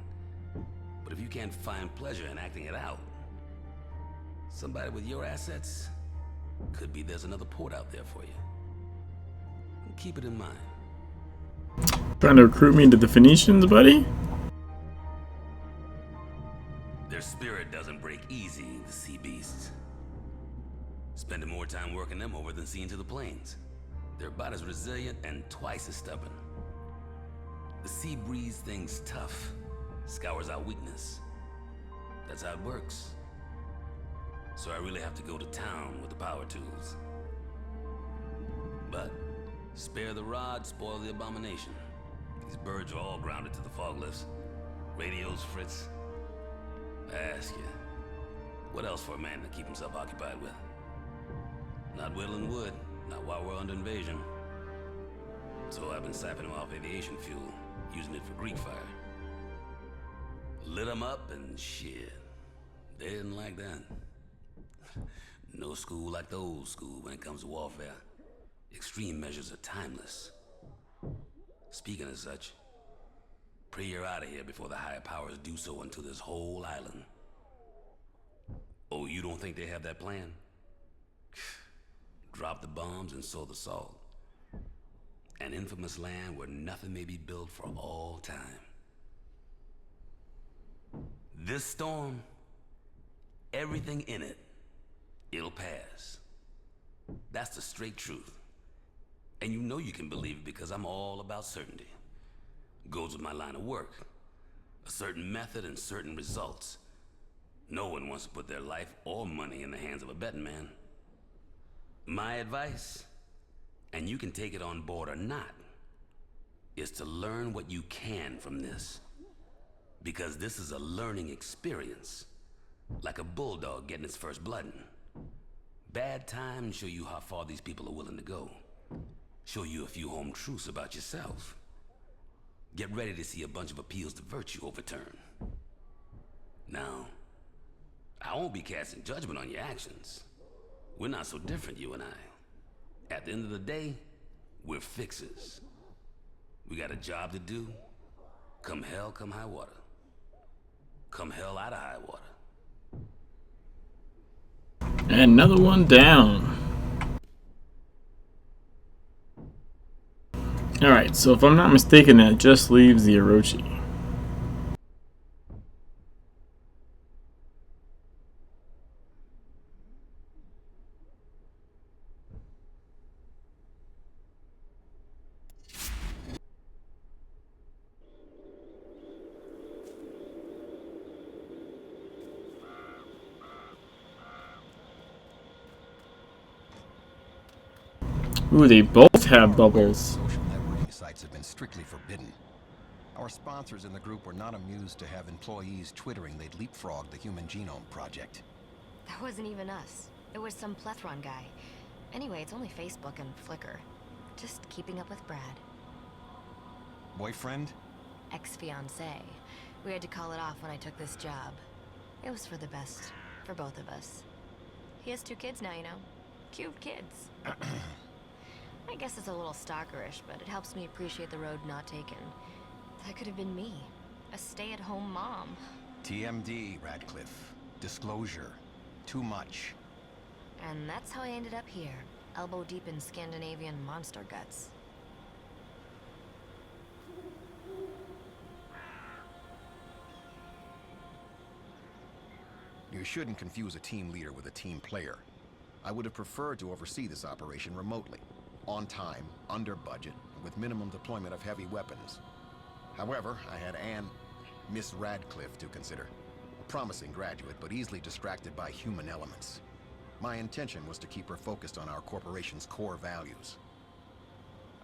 But if you can't find pleasure in acting it out, somebody with your assets could be there's another port out there for you. Keep it in mind. Trying to recruit me into the Phoenicians, buddy? Their spirit doesn't break easy, the sea beasts. Spending more time working them over than seeing to the plains. They're about as resilient and twice as stubborn. The sea breeds things tough, scours out weakness. That's how it works. So I really have to go to town with the power tools. But spare the rod, spoil the abomination. These birds are all grounded to the fog lifts. Radios fritz. I ask you, what else for a man to keep himself occupied with? Not whittling wood, not while we're under invasion. So I've been sapping them off aviation fuel, using it for Greek fire. Lit them up and shit. They didn't like that. No school like the old school when it comes to warfare. Extreme measures are timeless. Speaking of such, pray you're out of here before the higher powers do so unto this whole island. Oh, you don't think they have that plan? Drop the bombs and sow the salt. An infamous land where nothing may be built for all time. This storm, everything in it, it'll pass. That's the straight truth. And you know you can believe it because I'm all about certainty. Goes with my line of work. A certain method and certain results. No one wants to put their life or money in the hands of a betting man. My advice, and you can take it on board or not, is to learn what you can from this. Because this is a learning experience. Like a bulldog getting its first blooding. Bad times show you how far these people are willing to go. Show you a few home truths about yourself. Get ready to see a bunch of appeals to virtue overturned. Now, I won't be casting judgment on your actions. We're not so different, you and I. At the end of the day, we're fixers. We got a job to do. Come hell, come high water. Come hell out of high water. And another one down. Alright, so if I'm not mistaken, that just leaves the Orochi. Ooh, they both have bubbles. Social networking sites have been strictly forbidden. Our sponsors in the group were not amused to have employees twittering they'd leapfrogged the Human Genome Project. That wasn't even us. It was some plethron guy. Anyway, it's only Facebook and Flickr. Just keeping up with Brad. Boyfriend? Ex-fiancé. We had to call it off when I took this job. It was for the best, for both of us. He has 2 kids now, you know. Cute kids. I guess it's a little stalkerish, but it helps me appreciate the road not taken. That could have been me. A stay-at-home mom. TMD, Radcliffe. Disclosure. Too much. And that's how I ended up here, elbow deep in Scandinavian monster guts. You shouldn't confuse a team leader with a team player. I would have preferred to oversee this operation remotely. On time, under budget, with minimum deployment of heavy weapons. However, I had Miss Radcliffe to consider. A promising graduate, but easily distracted by human elements. My intention was to keep her focused on our corporation's core values.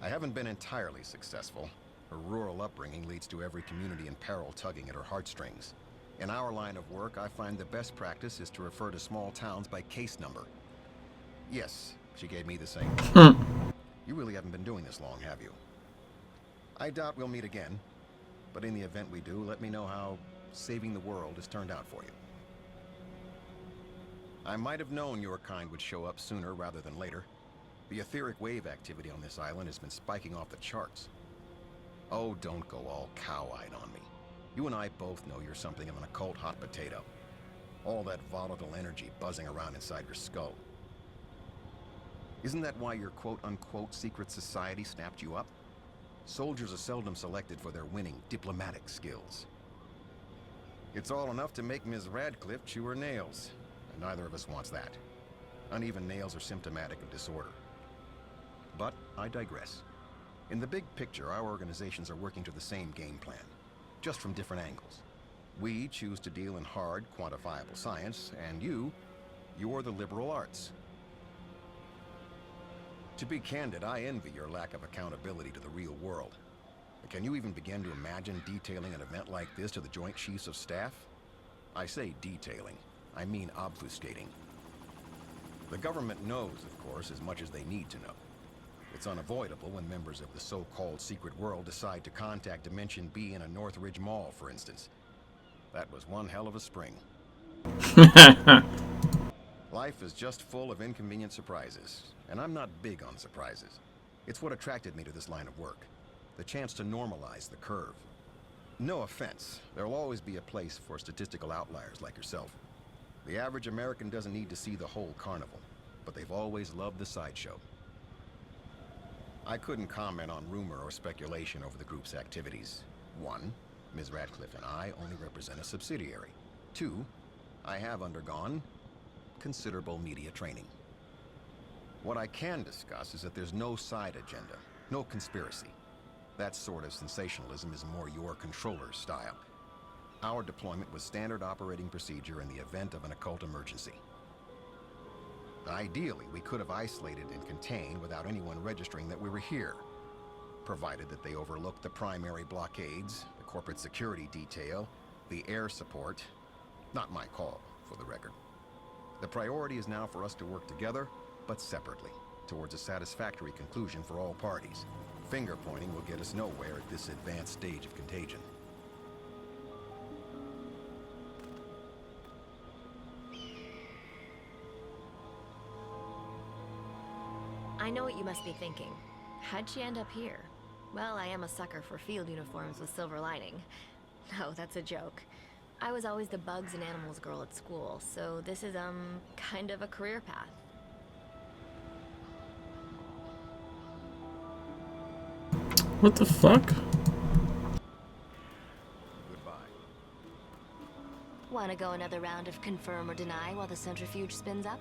I haven't been entirely successful. Her rural upbringing leads to every community in peril tugging at her heartstrings. In our line of work, I find the best practice is to refer to small towns by case number. Yes, she gave me the same. You really haven't been doing this long, have you? I doubt we'll meet again, but in the event we do, let me know how saving the world has turned out for you. I might have known your kind would show up sooner rather than later. The etheric wave activity on this island has been spiking off the charts. Oh, don't go all cow-eyed on me. You and I both know you're something of an occult hot potato. All that volatile energy buzzing around inside your skull. Isn't that why your quote-unquote secret society snapped you up? Soldiers are seldom selected for their winning diplomatic skills. It's all enough to make Ms. Radcliffe chew her nails, and neither of us wants that. Uneven nails are symptomatic of disorder. But I digress. In the big picture, our organizations are working to the same game plan, just from different angles. We choose to deal in hard, quantifiable science, and you're the liberal arts. To be candid, I envy your lack of accountability to the real world. Can you even begin to imagine detailing an event like this to the Joint Chiefs of Staff? I say detailing, I mean obfuscating. The government knows, of course, as much as they need to know. It's unavoidable when members of the so-called secret world decide to contact Dimension B in a Northridge Mall, for instance. That was one hell of a spring. Life is just full of inconvenient surprises, and I'm not big on surprises. It's what attracted me to this line of work. The chance to normalize the curve. No offense, there'll always be a place for statistical outliers like yourself. The average American doesn't need to see the whole carnival, but they've always loved the sideshow. I couldn't comment on rumor or speculation over the group's activities. 1, Ms. Radcliffe and I only represent a subsidiary. 2, I have undergone considerable media training. What I can discuss is that there's no side agenda, no conspiracy. That sort of sensationalism is more your controller's style. Our deployment was standard operating procedure in the event of an occult emergency. Ideally, we could have isolated and contained without anyone registering that we were here, provided that they overlooked the primary blockades, the corporate security detail, the air support. Not my call, for the record. The priority is now for us to work together, but separately, towards a satisfactory conclusion for all parties. Finger-pointing will get us nowhere at this advanced stage of contagion. I know what you must be thinking. How'd she end up here? Well, I am a sucker for field uniforms with silver lining. No, that's a joke. I was always the bugs and animals girl at school, so this is, kind of a career path. What the fuck? Goodbye. Wanna go another round of confirm or deny while the centrifuge spins up?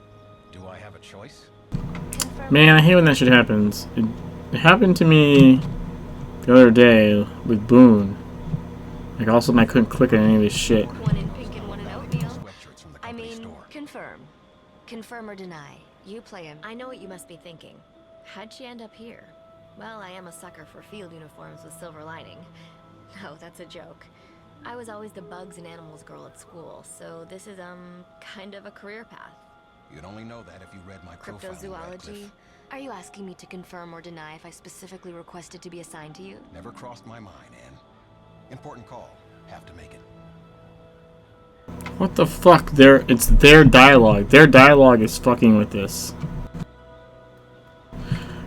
Do I have a choice? Confirm. Man, I hate when that shit happens. It happened to me the other day with Boone. Like, all of a sudden I couldn't click on any of this shit. One in pink and one in oatmeal. Sweatshirts from the I company mean, store. confirm. Confirm or deny. You play him. I know what you must be thinking. How'd she end up here? Well, I am a sucker for field uniforms with silver lining. No, that's a joke. I was always the bugs and animals girl at school, so this is, kind of a career path. You'd only know that if you read my profile. Cryptozoology? Are you asking me to confirm or deny if I specifically requested to be assigned to you? Never crossed my mind, Anne. Important call. Have to make it. What the fuck? It's their dialogue. Their dialogue is fucking with this.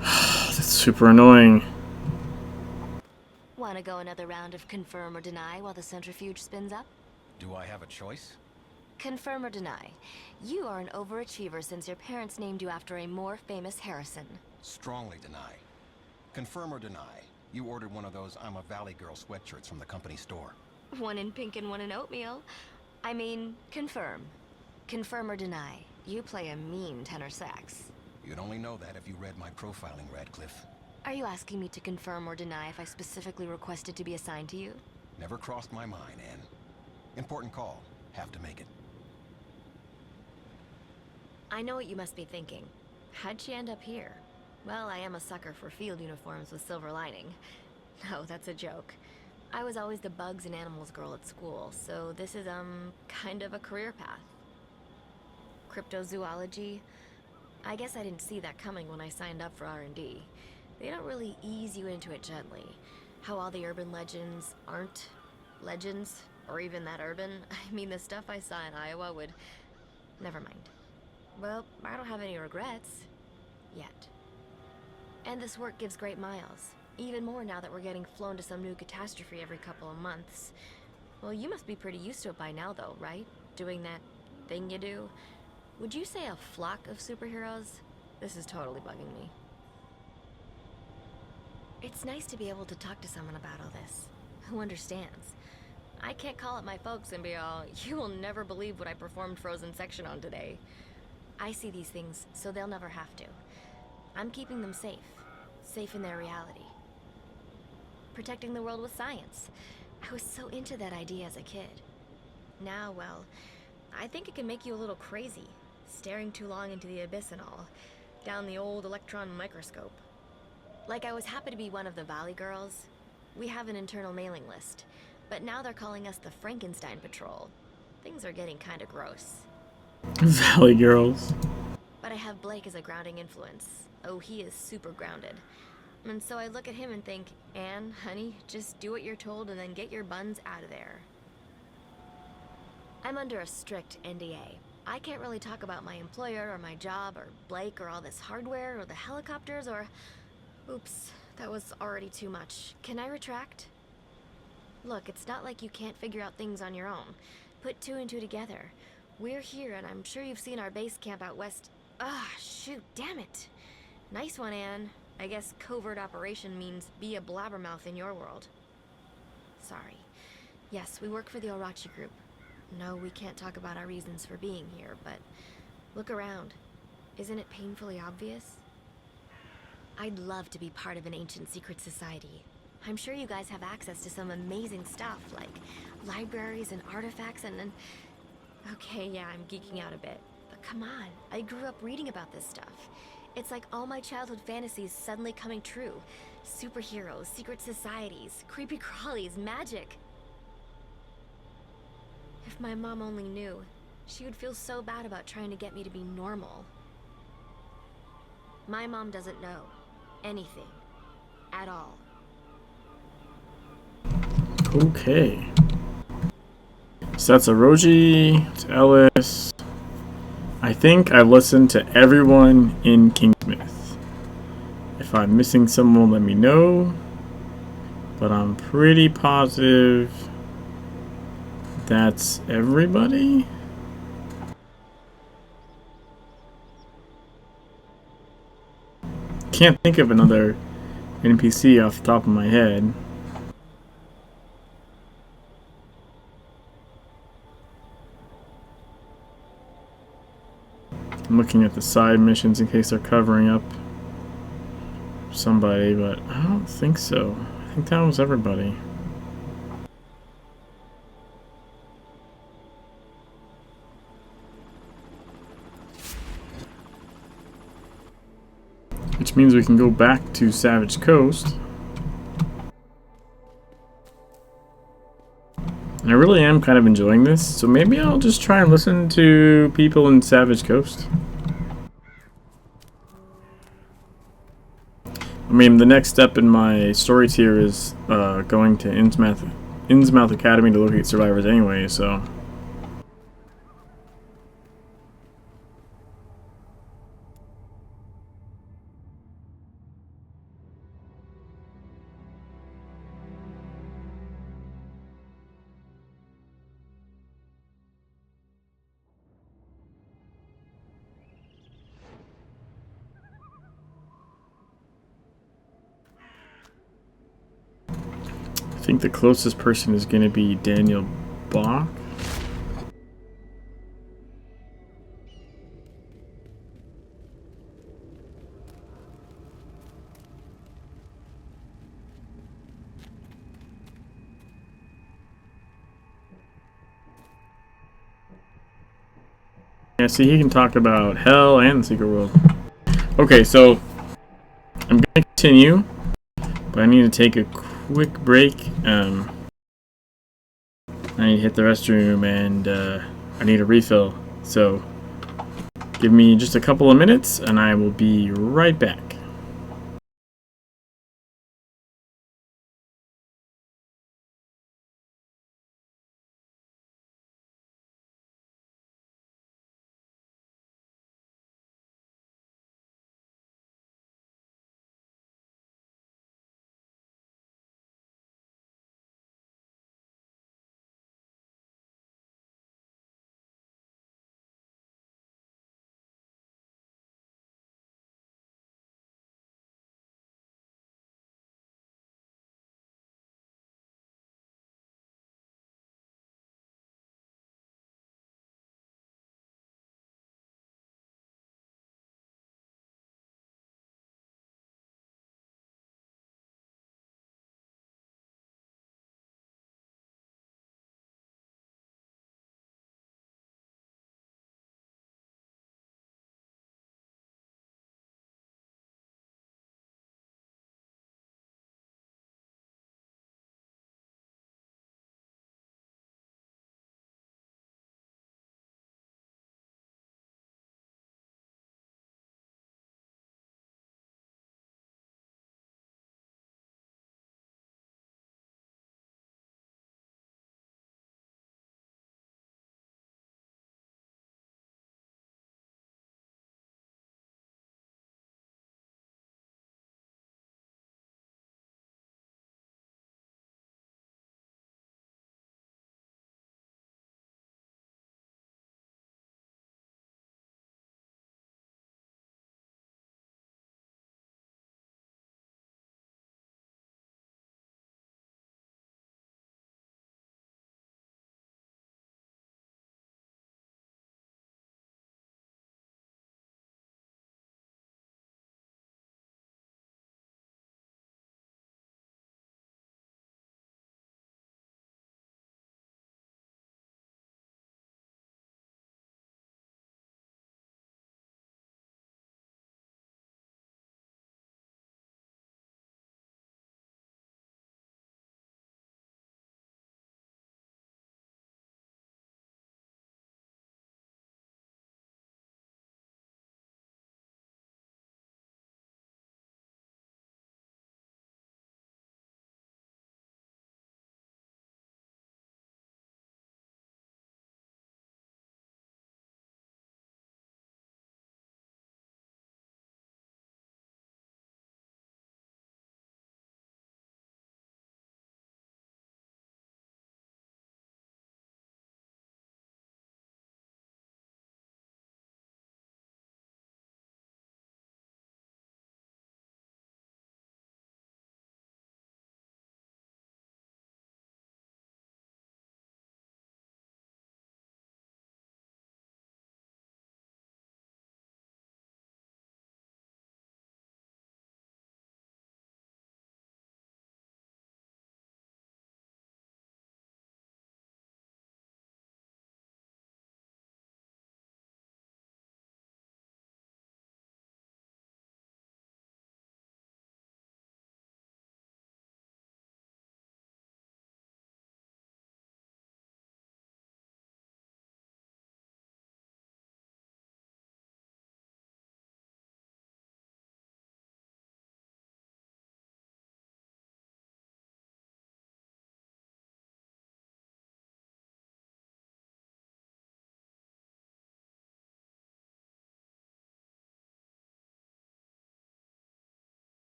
That's super annoying. Wanna go another round of confirm or deny while the centrifuge spins up? Do I have a choice? Confirm or deny. You are an overachiever since your parents named you after a more famous Harrison. Strongly deny. Confirm or deny. You ordered one of those I'm a Valley Girl sweatshirts from the company store. One in pink and one in oatmeal. I mean, confirm. Confirm or deny. You play a mean tenor sax. You'd only know that if you read my profiling, Radcliffe. Are you asking me to confirm or deny if I specifically requested to be assigned to you? Never crossed my mind, Anne. Important call. Have to make it. I know what you must be thinking. How'd she end up here? Well, I am a sucker for field uniforms with silver lining. No, that's a joke. I was always the bugs and animals girl at school, so this is, kind of a career path. Cryptozoology? I guess I didn't see that coming when I signed up for R&D. They don't really ease you into it gently. How all the urban legends aren't legends, or even that urban. I mean, the stuff I saw in Iowa would... Never mind. Well, I don't have any regrets. Yet. And this work gives great miles. Even more now that we're getting flown to some new catastrophe every couple of months. Well, you must be pretty used to it by now, though, right? Doing that thing you do. Would you say a flock of superheroes? This is totally bugging me. It's nice to be able to talk to someone about all this. Who understands. I can't call up my folks and be all, you will never believe what I performed frozen section on today. I see these things, so they'll never have to. I'm keeping them safe. Safe in their reality. Protecting the world with science. I was so into that idea as a kid. Now, well, I think it can make you a little crazy, staring too long into the abyss and all, down the old electron microscope. Like, I was happy to be one of the Valley Girls. We have an internal mailing list, but now they're calling us the Frankenstein Patrol. Things are getting kinda gross. Valley Girls. But I have Blake as a grounding influence. Oh, he is super grounded. And so I look at him and think, Anne, honey, just do what you're told and then get your buns out of there. I'm under a strict NDA. I can't really talk about my employer or my job or Blake or all this hardware or the helicopters or... Oops, that was already too much. Can I retract? Look, it's not like you can't figure out things on your own. Put two and two together. We're here, and I'm sure you've seen our base camp out west. Ah, shoot, damn it. Nice one, Anne. I guess covert operation means be a blabbermouth in your world. Sorry. Yes, we work for the Orachi group. No, we can't talk about our reasons for being here, but look around. Isn't it painfully obvious? I'd love to be part of an ancient secret society. I'm sure you guys have access to some amazing stuff, like libraries and artifacts and... Okay, yeah, I'm geeking out a bit. But come on, I grew up reading about this stuff. It's like all my childhood fantasies suddenly coming true. Superheroes, secret societies, creepy crawlies, magic. If my mom only knew, she would feel so bad about trying to get me to be normal. My mom doesn't know anything at all. Okay. So that's Orochi, it's Ellis. I think I listened to everyone in Kingsmith. If I'm missing someone, let me know. But I'm pretty positive that's everybody. Can't think of another NPC off the top of my head. I'm looking at the side missions in case they're covering up somebody, but I don't think so. I think that was everybody. Which means we can go back to Savage Coast. And I really am kind of enjoying this, so maybe I'll just try and listen to people in Savage Coast. I mean, the next step in my story tier is going to Innsmouth Academy to locate survivors anyway, so... I think the closest person is going to be Daniel Bach. Yeah, see, he can talk about hell and the secret world. Okay, so I'm going to continue, but I need to take a quick break. I need to hit the restroom and I need a refill. So give me just a couple of minutes and I will be right back.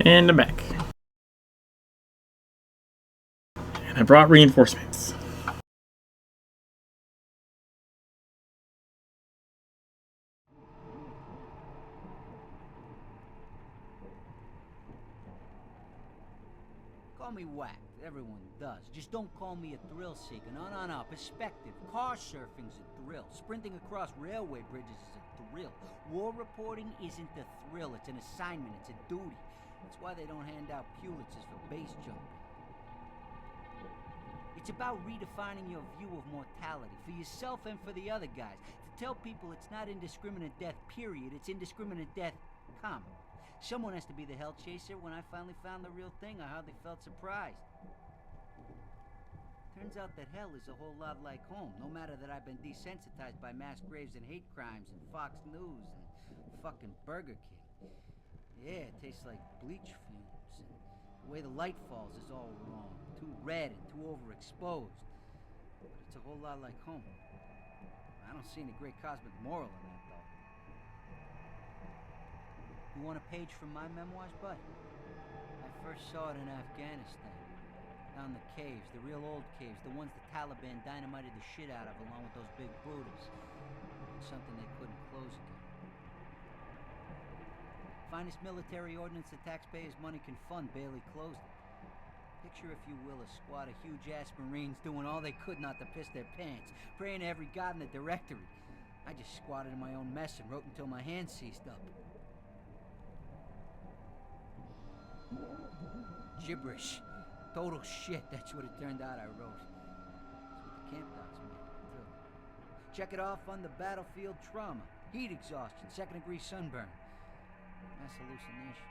And I'm back. And I brought reinforcements. Call me whacked. Everyone does. Just don't call me a thrill seeker. No, no, no. Perspective. Car surfing's a thrill. Sprinting across railway bridges is a thrill. War reporting isn't a thrill. It's an assignment. It's a duty. That's why they don't hand out Pulitzers for base jumping. It's about redefining your view of mortality, for yourself and for the other guys. To tell people it's not indiscriminate death, period. It's indiscriminate death, comma. Someone has to be the hell chaser. When I finally found the real thing, I hardly felt surprised. Turns out that hell is a whole lot like home, no matter that I've been desensitized by mass graves and hate crimes and Fox News and fucking Burger King. Yeah, it tastes like bleach fumes, and the way the light falls is all wrong. Too red and too overexposed. But it's a whole lot like home. I don't see any great cosmic moral in that, though. You want a page from my memoirs, bud? I first saw it in Afghanistan. Down the caves, the real old caves, the ones the Taliban dynamited the shit out of along with those big Buddhas. Something they couldn't close again. Finest military ordnance the taxpayers' money can fund barely closed it. Picture, if you will, a squad of huge-ass Marines doing all they could not to piss their pants, praying to every god in the directory. I just squatted in my own mess and wrote until my hands seized up. Gibberish. Total shit, that's what it turned out I wrote. That's what the camp docs made, too. Check it off on the battlefield trauma, heat exhaustion, second-degree sunburn, mass hallucination.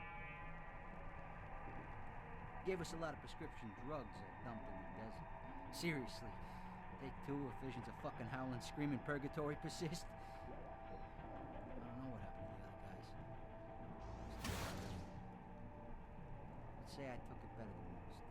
Gave us a lot of prescription drugs dumped in the desert. Seriously, take two if visions of fucking howling, screaming purgatory persist. I don't know what happened to the other guys. Let's say I took it better than most.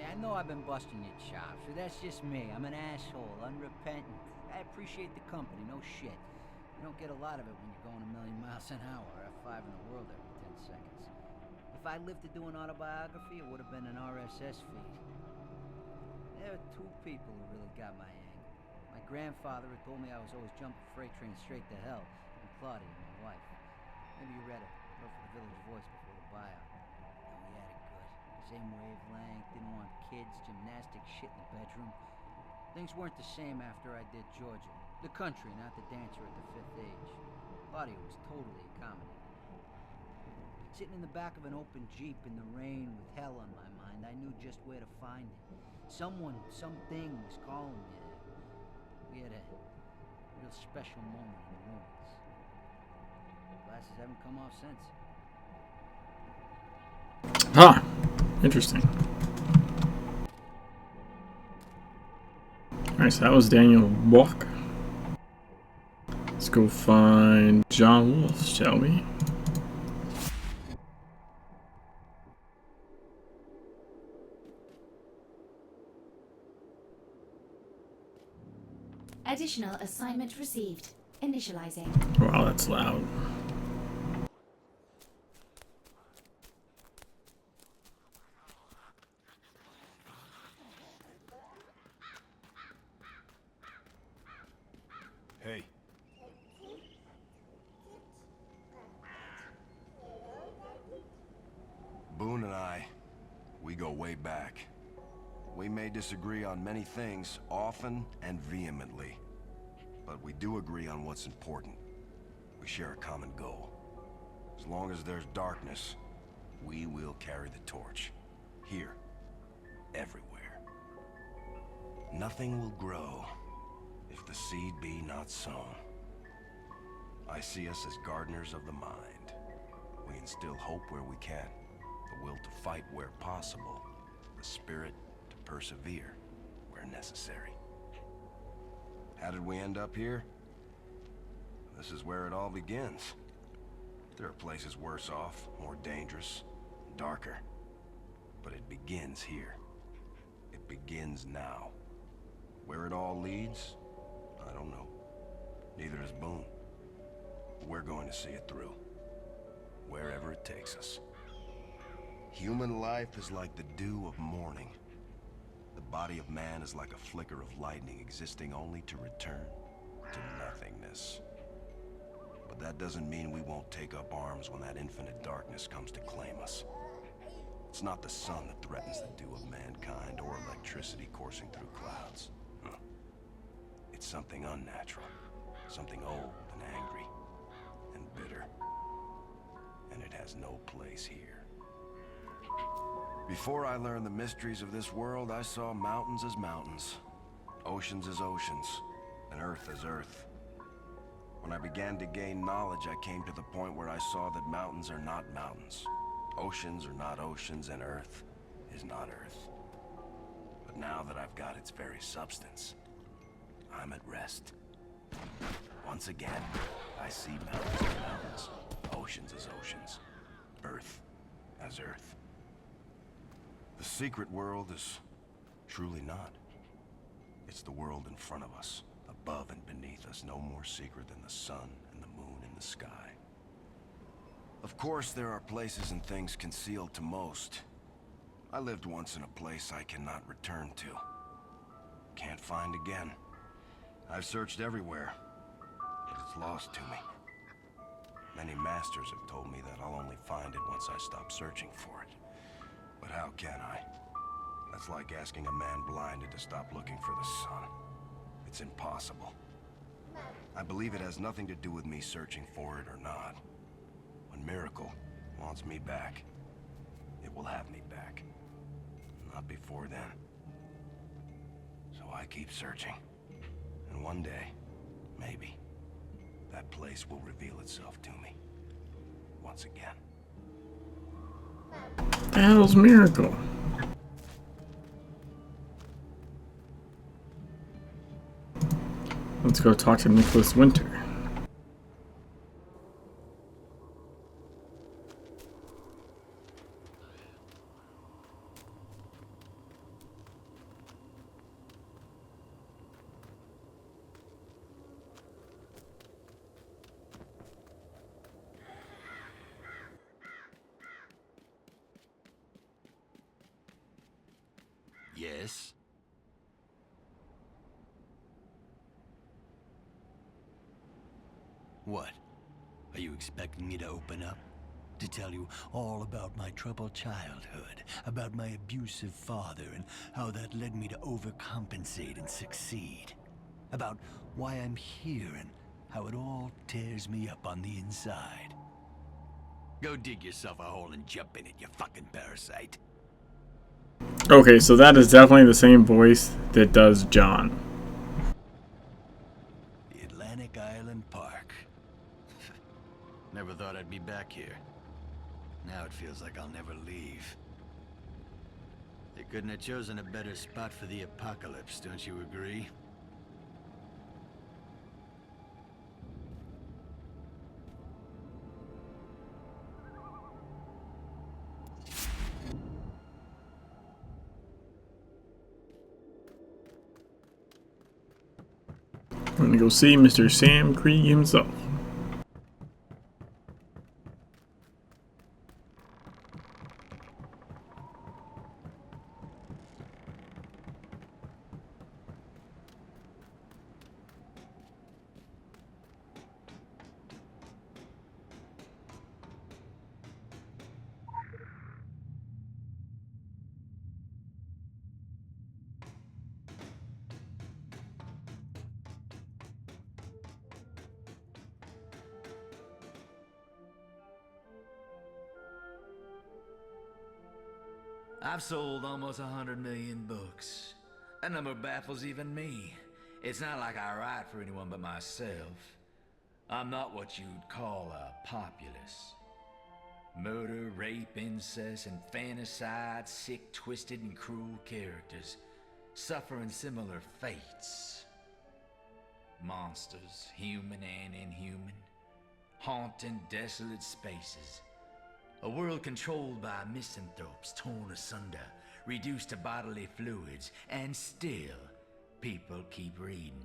Yeah, I know I've been busting your chops, but that's just me. I'm an asshole, unrepentant. I appreciate the company, no shit. You don't get a lot of it when you're going a million miles an hour, F5 in the world every 10 seconds. If I lived to do an autobiography, it would have been an RSS feed. There are two people who really got my angle. My grandfather had told me I was always jumping freight trains straight to hell, and Claudia, my wife. Maybe you read it. Wrote for the Village Voice before the buyout. And we had it good. Same wavelength, didn't want kids, gymnastic shit in the bedroom. Things weren't the same after I did Georgia. The country, not the dancer at the fifth age. Claudia was totally accommodating. Sitting in the back of an open Jeep in the rain with hell on my mind, I knew just where to find it. Someone, something was calling me there. We had a real special moment in the ruins. Glasses haven't come off since. Ah, interesting. Alright, so that was Daniel Walk. Let's go find John Wolfe, shall we? Additional assignment received. Initializing. Wow, that's loud. Hey. Boone and I, we go way back. We may disagree on many things, often and vehemently. But we do agree on what's important. We share a common goal. As long as there's darkness, we will carry the torch. Here. Everywhere. Nothing will grow if the seed be not sown. I see us as gardeners of the mind. We instill hope where we can, the will to fight where possible, the spirit to persevere where necessary. How did we end up here? This is where it all begins. There are places worse off, more dangerous, darker. But it begins here. It begins now. Where it all leads, I don't know. Neither is Boone. We're going to see it through. Wherever it takes us. Human life is like the dew of morning. The body of man is like a flicker of lightning existing only to return to nothingness. But that doesn't mean we won't take up arms when that infinite darkness comes to claim us. It's not the sun that threatens the dew of mankind or electricity coursing through clouds. It's something unnatural, something old and angry and bitter. And it has no place here. Before I learned the mysteries of this world, I saw mountains as mountains, oceans as oceans, and earth as earth. When I began to gain knowledge, I came to the point where I saw that mountains are not mountains, oceans are not oceans, and earth is not earth. But now that I've got its very substance, I'm at rest. Once again, I see mountains as mountains, oceans as oceans, earth as earth. The secret world is truly not. It's the world in front of us, above and beneath us, no more secret than the sun and the moon in the sky. Of course, there are places and things concealed to most. I lived once in a place I cannot return to. Can't find again. I've searched everywhere, but it's lost to me. Many masters have told me that I'll only find it once I stop searching for it. But how can I? That's like asking a man blinded to stop looking for the sun. It's impossible. I believe it has nothing to do with me searching for it or not. When Miracle wants me back, it will have me back. Not before then. So I keep searching. And one day, maybe, that place will reveal itself to me. Once again. The hell's Miracle? Let's go talk to Nicholas Winter. Yes? What? Are you expecting me to open up? To tell you all about my troubled childhood, about my abusive father and how that led me to overcompensate and succeed? About why I'm here and how it all tears me up on the inside? Go dig yourself a hole and jump in it, you fucking parasite. Okay, so that is definitely the same voice that does John. The Atlantic Island Park. Never thought I'd be back here. Now it feels like I'll never leave. They couldn't have chosen a better spot for the apocalypse, don't you agree? I'm gonna go see Mr. Sam Krieg himself. I've sold almost 100 million books. That number baffles even me. It's not like I write for anyone but myself. I'm not what you'd call a populist. Murder, rape, incest, and infanticide, sick, twisted, and cruel characters, suffering similar fates. Monsters, human and inhuman, haunting desolate spaces. A world controlled by misanthropes, torn asunder, reduced to bodily fluids, and still, people keep reading.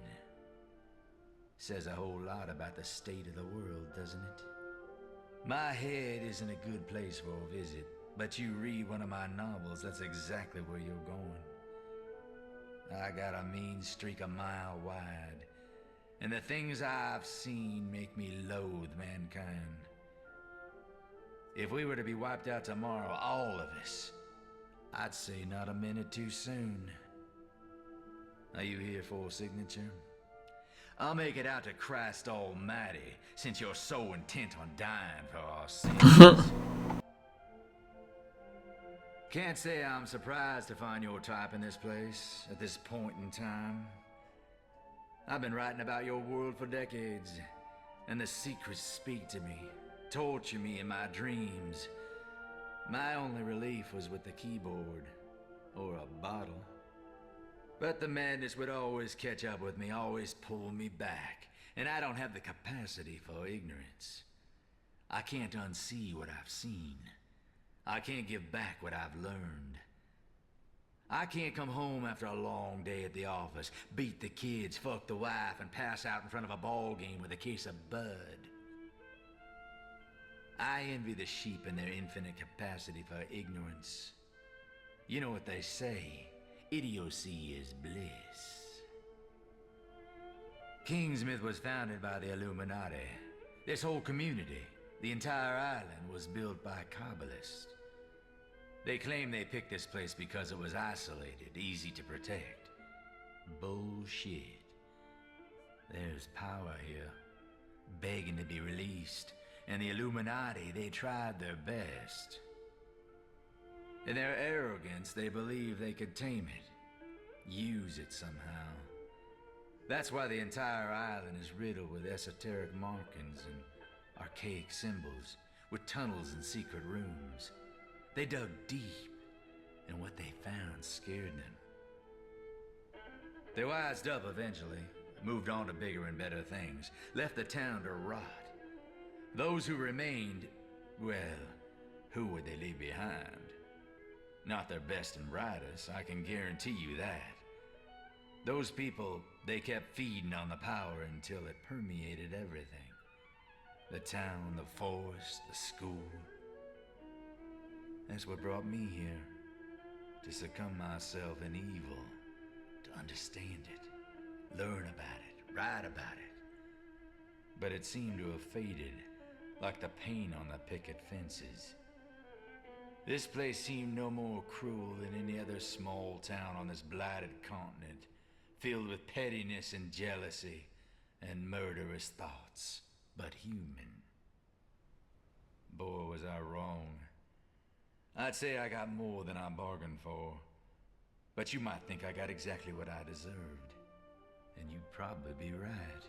Says a whole lot about the state of the world, doesn't it? My head isn't a good place for a visit, but you read one of my novels, that's exactly where you're going. I got a mean streak a mile wide, and the things I've seen make me loathe mankind. If we were to be wiped out tomorrow, all of us, I'd say not a minute too soon. Are you here for a signature? I'll make it out to Christ Almighty, since you're so intent on dying for our sins. Can't say I'm surprised to find your type in this place, at this point in time. I've been writing about your world for decades, and the secrets speak to me, torture me in my dreams. My only relief was with the keyboard, or a bottle. But the madness would always catch up with me, always pull me back, and I don't have the capacity for ignorance. I can't unsee what I've seen. I can't give back what I've learned. I can't come home after a long day at the office, beat the kids, fuck the wife, and pass out in front of a ball game with a case of Bud. I envy the sheep and their infinite capacity for ignorance. You know what they say, idiocy is bliss. Kingsmouth was founded by the Illuminati. This whole community, the entire island, was built by Kabbalists. They claim they picked this place because it was isolated, easy to protect. Bullshit. There's power here, begging to be released, and the Illuminati, they tried their best. In their arrogance, they believe they could tame it, use it somehow. That's why the entire island is riddled with esoteric markings and archaic symbols, with tunnels and secret rooms. They dug deep, and what they found scared them. They wised up eventually, moved on to bigger and better things, left the town to rot. Those who remained, well, who would they leave behind? Not their best and brightest, I can guarantee you that. Those people, they kept feeding on the power until it permeated everything. The town, the forest, the school. That's what brought me here. To succumb myself in evil. To understand it. Learn about it. Write about it. But it seemed to have faded. Like the paint on the picket fences. This place seemed no more cruel than any other small town on this blighted continent. Filled with pettiness and jealousy. And murderous thoughts. But human. Boy, was I wrong. I'd say I got more than I bargained for. But you might think I got exactly what I deserved. And you'd probably be right.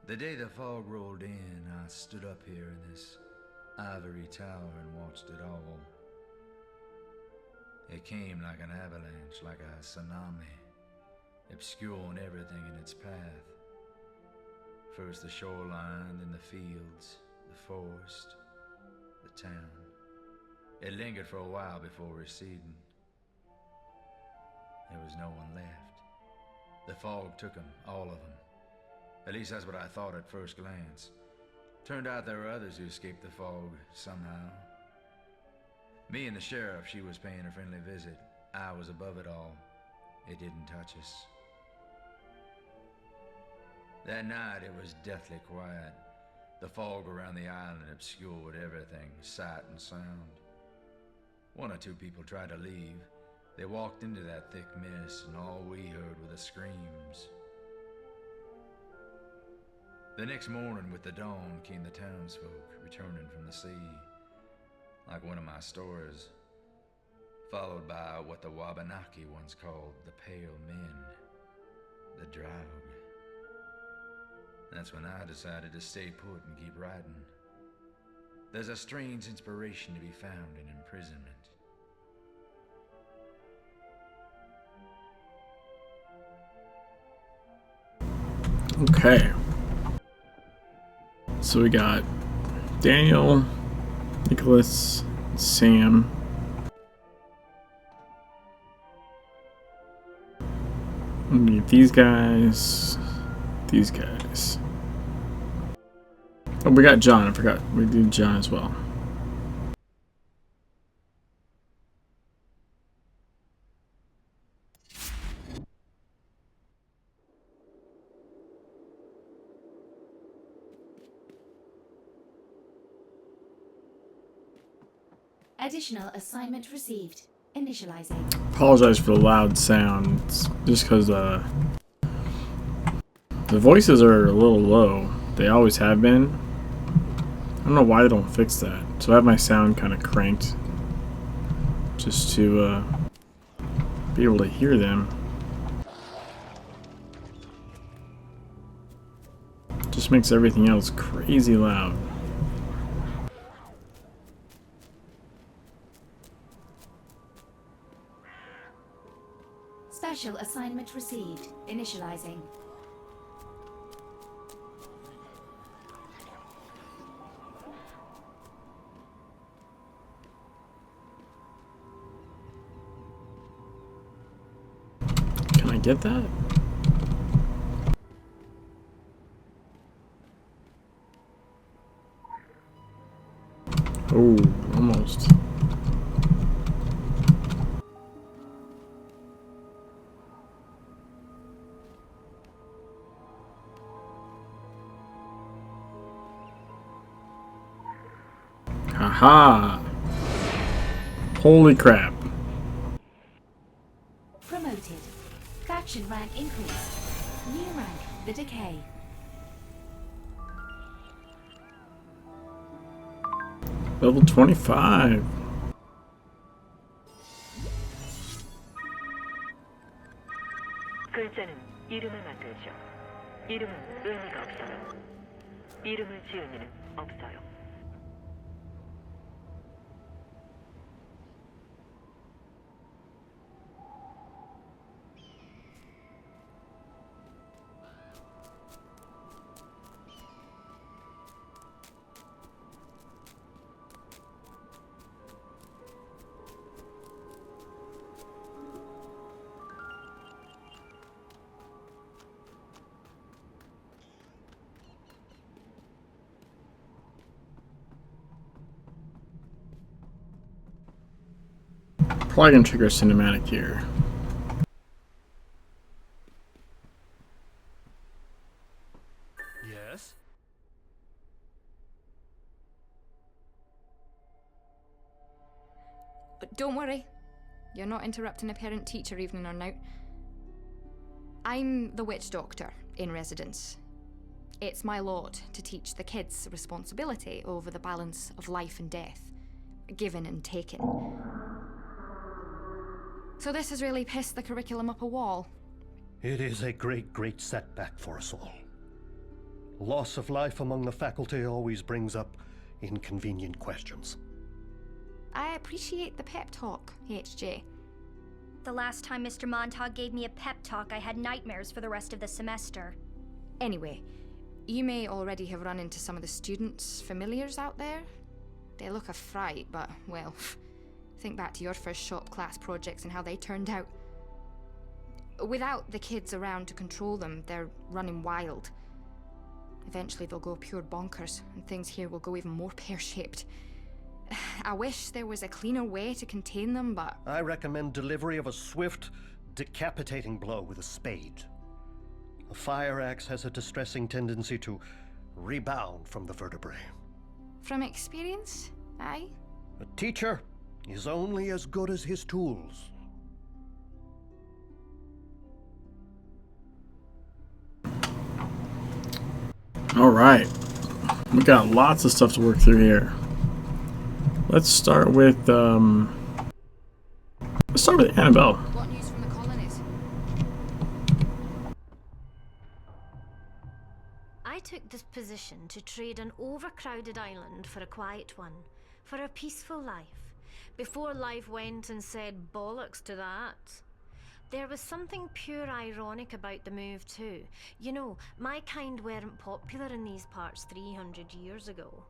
The day the fog rolled in, I stood up here in this ivory tower and watched it all. It came like an avalanche, like a tsunami, obscuring everything in its path. First the shoreline, then the fields, the forest, the town. It lingered for a while before receding. There was no one left. The fog took them, all of them. At least that's what I thought at first glance. Turned out there were others who escaped the fog, somehow. Me and the sheriff, she was paying a friendly visit. I was above it all. It didn't touch us. That night it was deathly quiet. The fog around the island obscured everything, sight and sound. One or two people tried to leave. They walked into that thick mist, and all we heard were the screams. The next morning with the dawn came the townsfolk, returning from the sea. Like one of my stories. Followed by what the Wabanaki once called the Pale Men. The Draug. That's when I decided to stay put and keep writing. There's a strange inspiration to be found in imprisonment. Okay. So we got Daniel, Nicholas, Sam. We need these guys. these guys. Oh, we got John. I forgot. We did John as well. Additional assignment received. Initializing. Apologize for the loud sounds, just because the voices are a little low. They always have been. I don't know why they don't fix that. So I have my sound kind of cranked, just to be able to hear them. Just makes everything else crazy loud. Special assignment received. Initializing. Can I get that? Oh, almost. Haha! Holy crap. Promoted. Faction rank increased. New rank, the Decay. Level 25. 글자는 이름을 만들죠. 이름은 의미가 없어요. 이름을 지은 이는 없어요. Probably gonna trigger a cinematic here. Yes? Don't worry. You're not interrupting a parent-teacher evening or now. I'm the witch doctor in residence. It's my lot to teach the kids responsibility over the balance of life and death, given and taken. So this has really pissed the curriculum up a wall. It is a great setback for us all. Loss of life among the faculty always brings up inconvenient questions. I appreciate the pep talk, HJ. The last time Mr. Montauk gave me a pep talk, I had nightmares for the rest of the semester. Anyway, you may already have run into some of the students' familiars out there. They look a fright, but, well, think back to your first shop class projects and how they turned out. Without the kids around to control them, they're running wild. Eventually they'll go pure bonkers, and things here will go even more pear-shaped. I wish there was a cleaner way to contain them, but... I recommend delivery of a swift, decapitating blow with a spade. A fire axe has a distressing tendency to rebound from the vertebrae. From experience, aye? A teacher is only as good as his tools. Alright. We got lots of stuff to work through here. Let's start with Annabelle. What news from the colonies? I took this position to trade an overcrowded island for a quiet one, for a peaceful life, before life went and said bollocks to that. There was something pure ironic about the move too. You know, my kind weren't popular in these parts 300 years ago.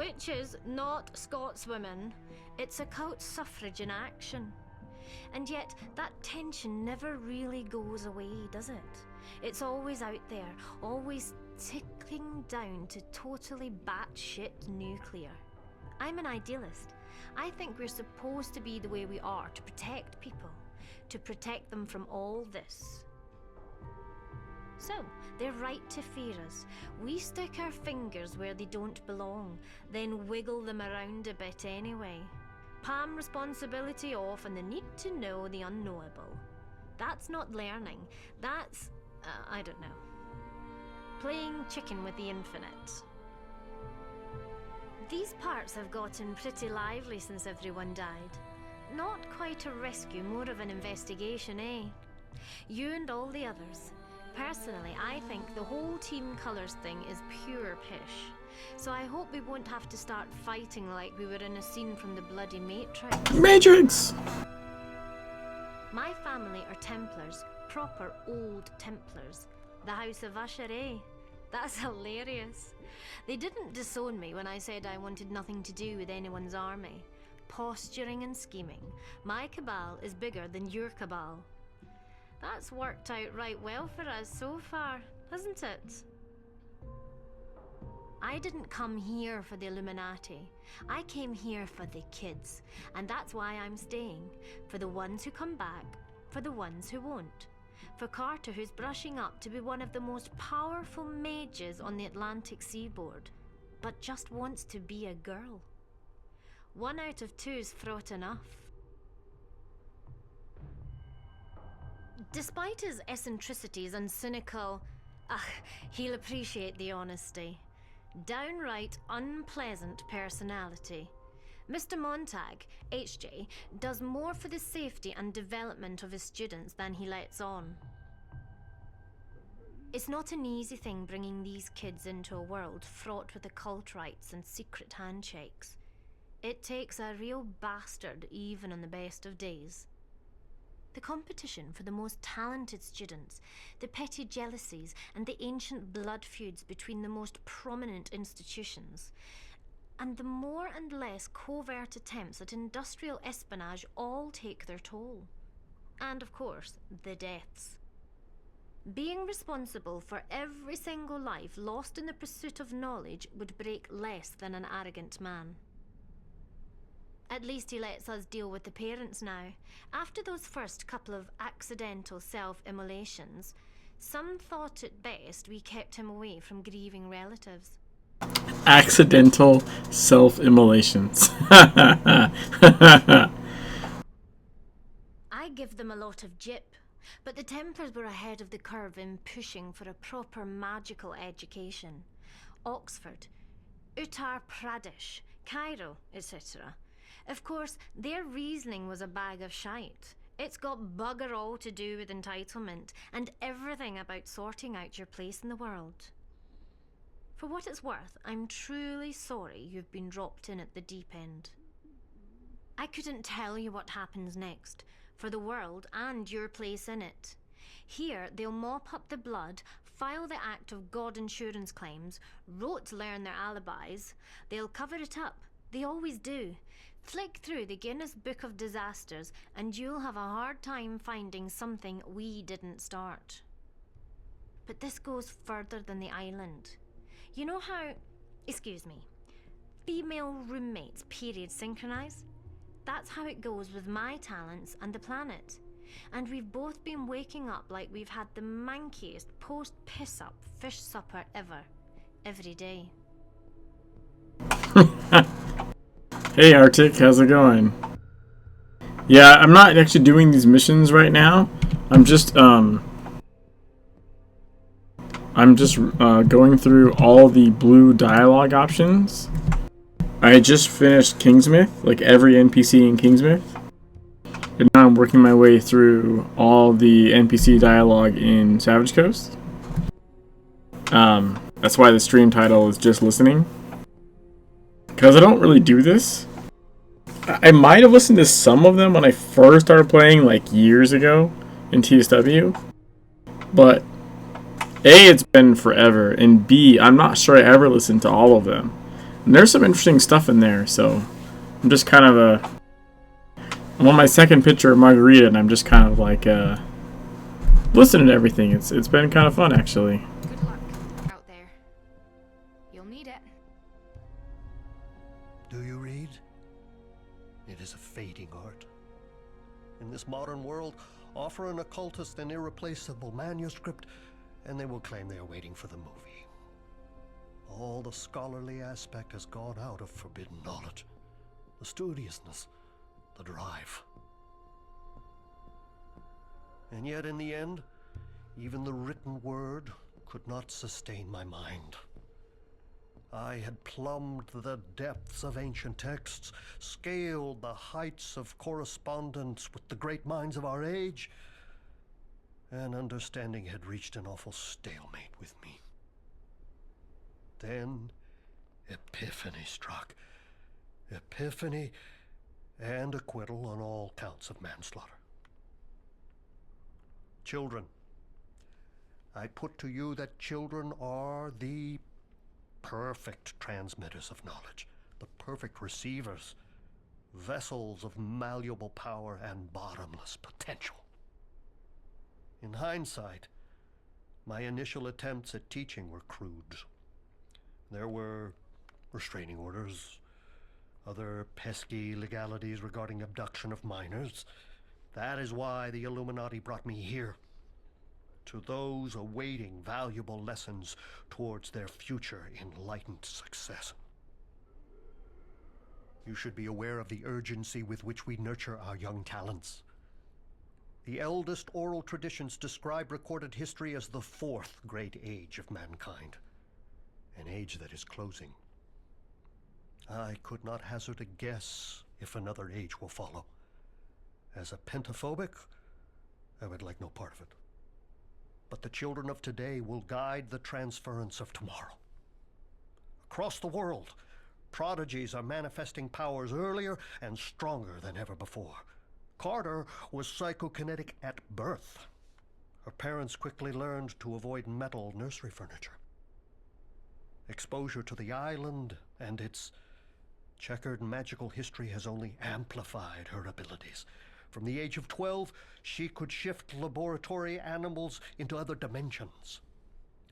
Witches, not Scotswomen. It's occult suffrage in action. And yet, that tension never really goes away, does it? It's always out there, always ticking down to totally batshit nuclear. I'm an idealist. I think we're supposed to be the way we are to protect people, to protect them from all this. So, they're right to fear us. We stick our fingers where they don't belong, then wiggle them around a bit anyway. Palm responsibility off and the need to know the unknowable. That's not learning. That's, I don't know. Playing chicken with the infinite. These parts have gotten pretty lively since everyone died. Not quite a rescue, more of an investigation, eh? You and all the others. Personally, I think the whole team colours thing is pure pish. So I hope we won't have to start fighting like we were in a scene from the bloody Matrix. Matrix! My family are Templars, proper old Templars. The House of Usher, eh? That's hilarious. They didn't disown me when I said I wanted nothing to do with anyone's army. Posturing and scheming. My cabal is bigger than your cabal. That's worked out right well for us so far, hasn't it? I didn't come here for the Illuminati. I came here for the kids, and that's why I'm staying. For the ones who come back, for the ones who won't. For Carter, who's brushing up to be one of the most powerful mages on the Atlantic seaboard, but just wants to be a girl. 1 out of 2's fraught enough. Despite his eccentricities and cynical, he'll appreciate the honesty, downright unpleasant personality, Mr. Montag, HJ, does more for the safety and development of his students than he lets on. It's not an easy thing bringing these kids into a world fraught with occult rites and secret handshakes. It takes a real bastard even on the best of days. The competition for the most talented students, the petty jealousies and the ancient blood feuds between the most prominent institutions, and the more and less covert attempts at industrial espionage all take their toll. And of course, the deaths. Being responsible for every single life lost in the pursuit of knowledge would break less than an arrogant man. At least he lets us deal with the parents now. After those first couple of accidental self-immolations, some thought it best we kept him away from grieving relatives. Accidental self-immolations. I give them a lot of jip, but the Templars were ahead of the curve in pushing for a proper magical education. Oxford, Uttar Pradesh, Cairo, etc. Of course, their reasoning was a bag of shite. It's got bugger all to do with entitlement and everything about sorting out your place in the world. For what it's worth, I'm truly sorry you've been dropped in at the deep end. I couldn't tell you what happens next, for the world and your place in it. Here, they'll mop up the blood, file the act of God insurance claims, rote learn their alibis. They'll cover it up. They always do. Flick through the Guinness Book of Disasters and you'll have a hard time finding something we didn't start. But this goes further than the island. You know how, excuse me, female roommates period synchronize? That's how it goes with my talents and the planet. And we've both been waking up like we've had the mankiest post-piss-up fish supper ever. Every day. Hey Arctic, how's it going? Yeah, I'm not actually doing these missions right now. I'm just going through all the blue dialogue options. I just finished Kingsmith, like every NPC in Kingsmith. And now I'm working my way through all the NPC dialogue in Savage Coast. That's why the stream title is just listening. Because I don't really do this. I might have listened to some of them when I first started playing, like years ago in TSW. But A, it's been forever, and B, I'm not sure I ever listened to all of them. And there's some interesting stuff in there, so I'm just kind of I'm on my second picture of Margarita, and I'm just kind of like listening to everything. It's been kind of fun, actually. Good luck out there. You'll need it. Do you read? It is a fading art. In this modern world, offer an occultist an irreplaceable manuscript, and they will claim they are waiting for the movie. All the scholarly aspect has gone out of forbidden knowledge. The studiousness, the drive. And yet in the end, even the written word could not sustain my mind. I had plumbed the depths of ancient texts, scaled the heights of correspondence with the great minds of our age, and understanding had reached an awful stalemate with me. Then epiphany struck. Epiphany and acquittal on all counts of manslaughter. Children. I put to you that children are the perfect transmitters of knowledge, the perfect receivers, vessels of malleable power and bottomless potential. In hindsight, my initial attempts at teaching were crude. There were restraining orders, other pesky legalities regarding abduction of minors. That is why the Illuminati brought me here, to those awaiting valuable lessons towards their future enlightened success. You should be aware of the urgency with which we nurture our young talents. The eldest oral traditions describe recorded history as the fourth great age of mankind, an age that is closing. I could not hazard a guess if another age will follow. As a pentaphobic, I would like no part of it. But the children of today will guide the transference of tomorrow. Across the world, prodigies are manifesting powers earlier and stronger than ever before. Carter was psychokinetic at birth. Her parents quickly learned to avoid metal nursery furniture. Exposure to the island and its checkered magical history has only amplified her abilities. From the age of 12, she could shift laboratory animals into other dimensions.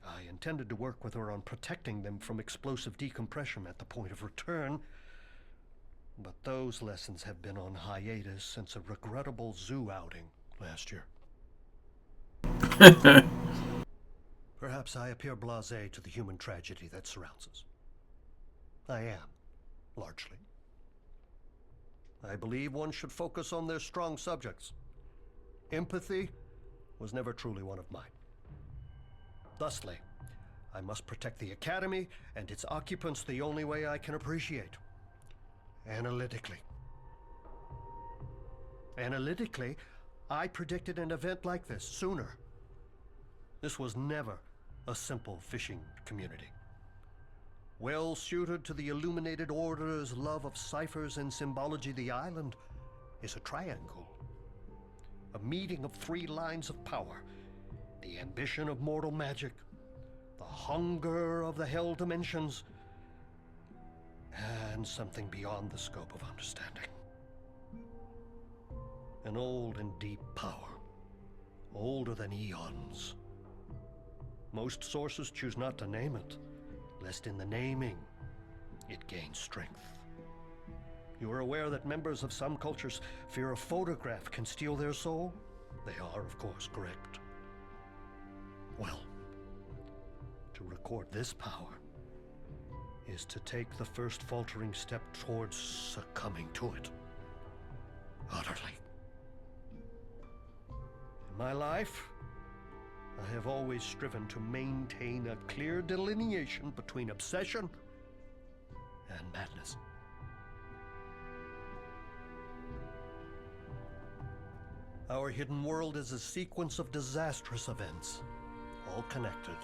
I intended to work with her on protecting them from explosive decompression at the point of return, but those lessons have been on hiatus since a regrettable zoo outing last year. Perhaps I appear blasé to the human tragedy that surrounds us. I am, largely. I believe one should focus on their strong subjects. Empathy was never truly one of mine. Thusly, I must protect the Academy and its occupants the only way I can appreciate. Analytically. Analytically, I predicted an event like this sooner. This was never a simple fishing community. Well suited to the Illuminated Order's love of ciphers and symbology, the island is a triangle. A meeting of three lines of power. The ambition of mortal magic, the hunger of the hell dimensions, and something beyond the scope of understanding. An old and deep power, older than eons. Most sources choose not to name it, lest in the naming, it gains strength. You are aware that members of some cultures fear a photograph can steal their soul? They are, of course, correct. Well, to record this power is to take the first faltering step towards succumbing to it. Utterly. In my life, I have always striven to maintain a clear delineation between obsession and madness. Our hidden world is a sequence of disastrous events, all connected,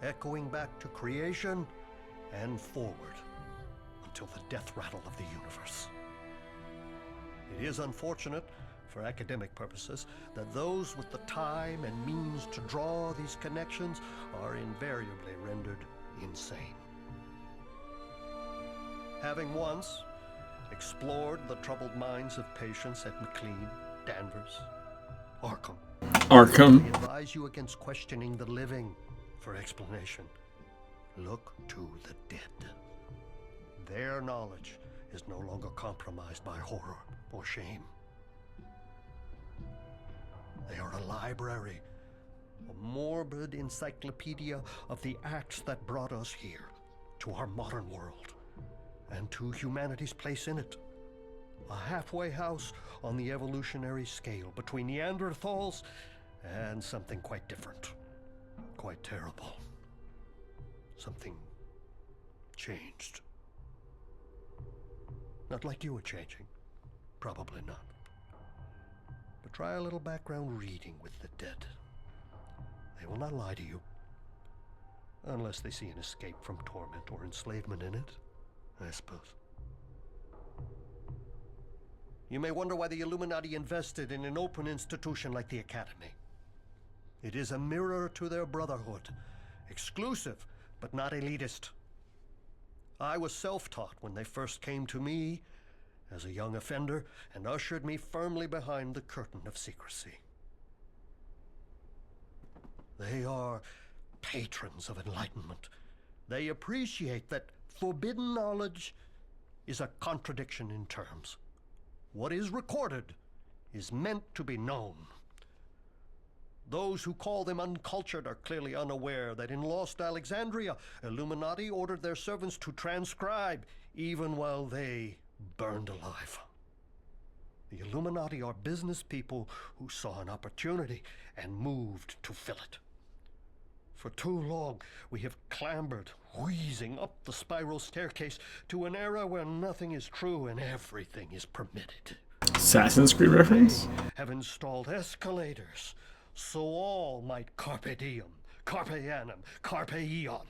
echoing back to creation and forward until the death rattle of the universe. It is unfortunate, for academic purposes, that those with the time and means to draw these connections are invariably rendered insane. Having once explored the troubled minds of patients at McLean, Danvers, Arkham, I advise you against questioning the living for explanation. Look to the dead. Their knowledge is no longer compromised by horror or shame. They are a library, a morbid encyclopedia of the acts that brought us here, to our modern world, and to humanity's place in it. A halfway house on the evolutionary scale between Neanderthals and something quite different, quite terrible. Something changed. Not like you were changing. Probably not. But try a little background reading with the dead. They will not lie to you. Unless they see an escape from torment or enslavement in it, I suppose. You may wonder why the Illuminati invested in an open institution like the Academy. It is a mirror to their brotherhood. Exclusive, but not elitist. I was self-taught when they first came to me as a young offender and ushered me firmly behind the curtain of secrecy. They are patrons of enlightenment. They appreciate that forbidden knowledge is a contradiction in terms. What is recorded is meant to be known. Those who call them uncultured are clearly unaware that in lost Alexandria, Illuminati ordered their servants to transcribe even while they burned alive. The Illuminati are business people who saw an opportunity and moved to fill it. For too long, we have clambered, wheezing up the spiral staircase to an era where nothing is true and everything is permitted. Assassin's Creed reference? They have installed escalators, so all might carpe diem, carpe annum, carpe eon.